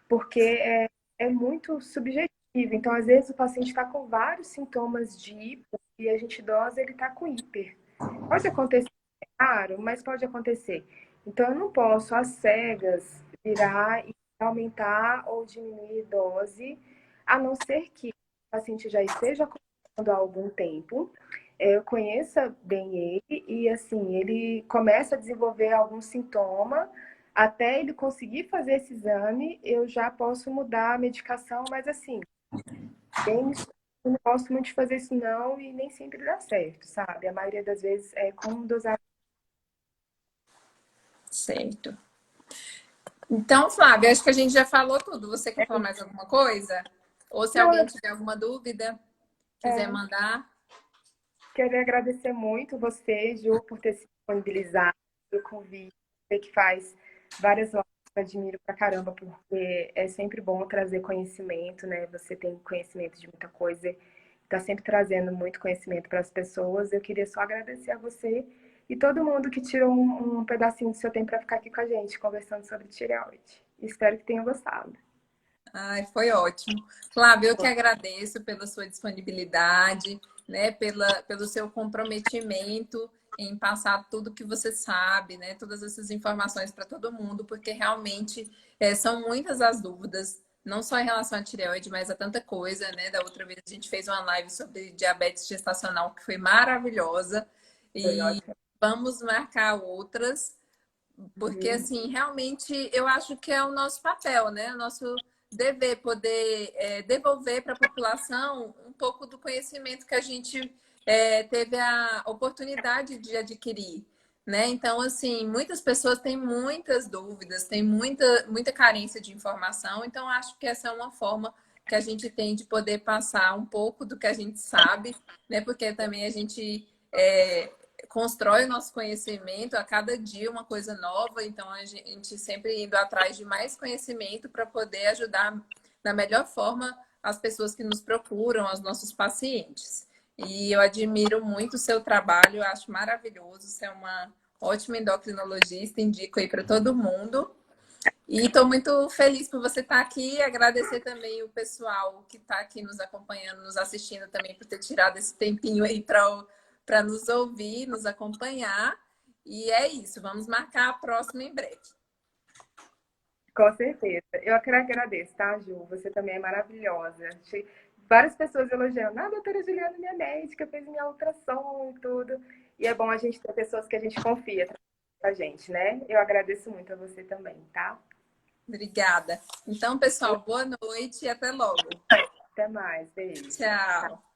Porque é muito subjetivo. Então, às vezes, o paciente está com vários sintomas de hipo e a gente dosa, ele está com hiper. Pode acontecer, é raro, mas pode acontecer. Então, eu não posso, às cegas, virar e aumentar ou diminuir dose, a não ser que o paciente já esteja acompanhando há algum tempo, eu conheça bem ele e, assim, ele começa a desenvolver algum sintoma, até ele conseguir fazer esse exame, eu já posso mudar a medicação, mas, assim, bem, eu não gosto muito de fazer isso não e nem sempre dá certo, sabe? A maioria das vezes é com dosagem. Certo. Então, Flávia, acho que a gente já falou tudo. Você quer falar mais alguma coisa? Ou se Não, alguém tiver alguma dúvida, quiser mandar. queria agradecer muito você, Ju, por ter se disponibilizado o convite. Você que faz várias lives, eu admiro pra caramba, porque é sempre bom trazer conhecimento, né? Você tem conhecimento de muita coisa, está sempre trazendo muito conhecimento para as pessoas. Eu queria só agradecer a você e todo mundo que tirou um pedacinho do seu tempo para ficar aqui com a gente, conversando sobre tireoide. Espero que tenham gostado. Ai, foi ótimo. Flávia, eu que agradeço pela sua disponibilidade, né, pelo seu comprometimento em passar tudo que você sabe, né, todas essas informações para todo mundo, porque realmente são muitas as dúvidas, não só em relação à tireoide, mas a tanta coisa, né? Da outra vez a gente fez uma live sobre diabetes gestacional que foi maravilhosa Foi e ótimo. vamos marcar outras. Porque, Uhum. assim, realmente eu acho que é o nosso papel, né? O nosso dever poder devolver para a população um pouco do conhecimento que a gente teve a oportunidade de adquirir, né? Então, assim, muitas pessoas têm muitas dúvidas, têm muita carência de informação, então acho que essa é uma forma que a gente tem de poder passar um pouco do que a gente sabe, né? Porque também a gente constrói o nosso conhecimento a cada dia uma coisa nova, então a gente sempre indo atrás de mais conhecimento para poder ajudar da melhor forma as pessoas que nos procuram, os nossos pacientes. E eu admiro muito o seu trabalho, eu acho maravilhoso, você é uma ótima endocrinologista, indico aí para todo mundo. E estou muito feliz por você estar aqui, agradecer também o pessoal que está aqui nos acompanhando, nos assistindo também por ter tirado esse tempinho aí para nos ouvir, nos acompanhar. E é isso, vamos marcar a próxima em breve. Com certeza. Eu que agradeço, tá, Ju? Você também é maravilhosa. Achei várias pessoas elogiando. Ah, a doutora Juliana, minha médica, fez minha ultrassom e tudo. E é bom a gente ter pessoas que a gente confia com a gente, né? Eu agradeço muito a você também, tá? Obrigada. Então, pessoal, boa noite e até logo. Até mais. Beijo. Tchau.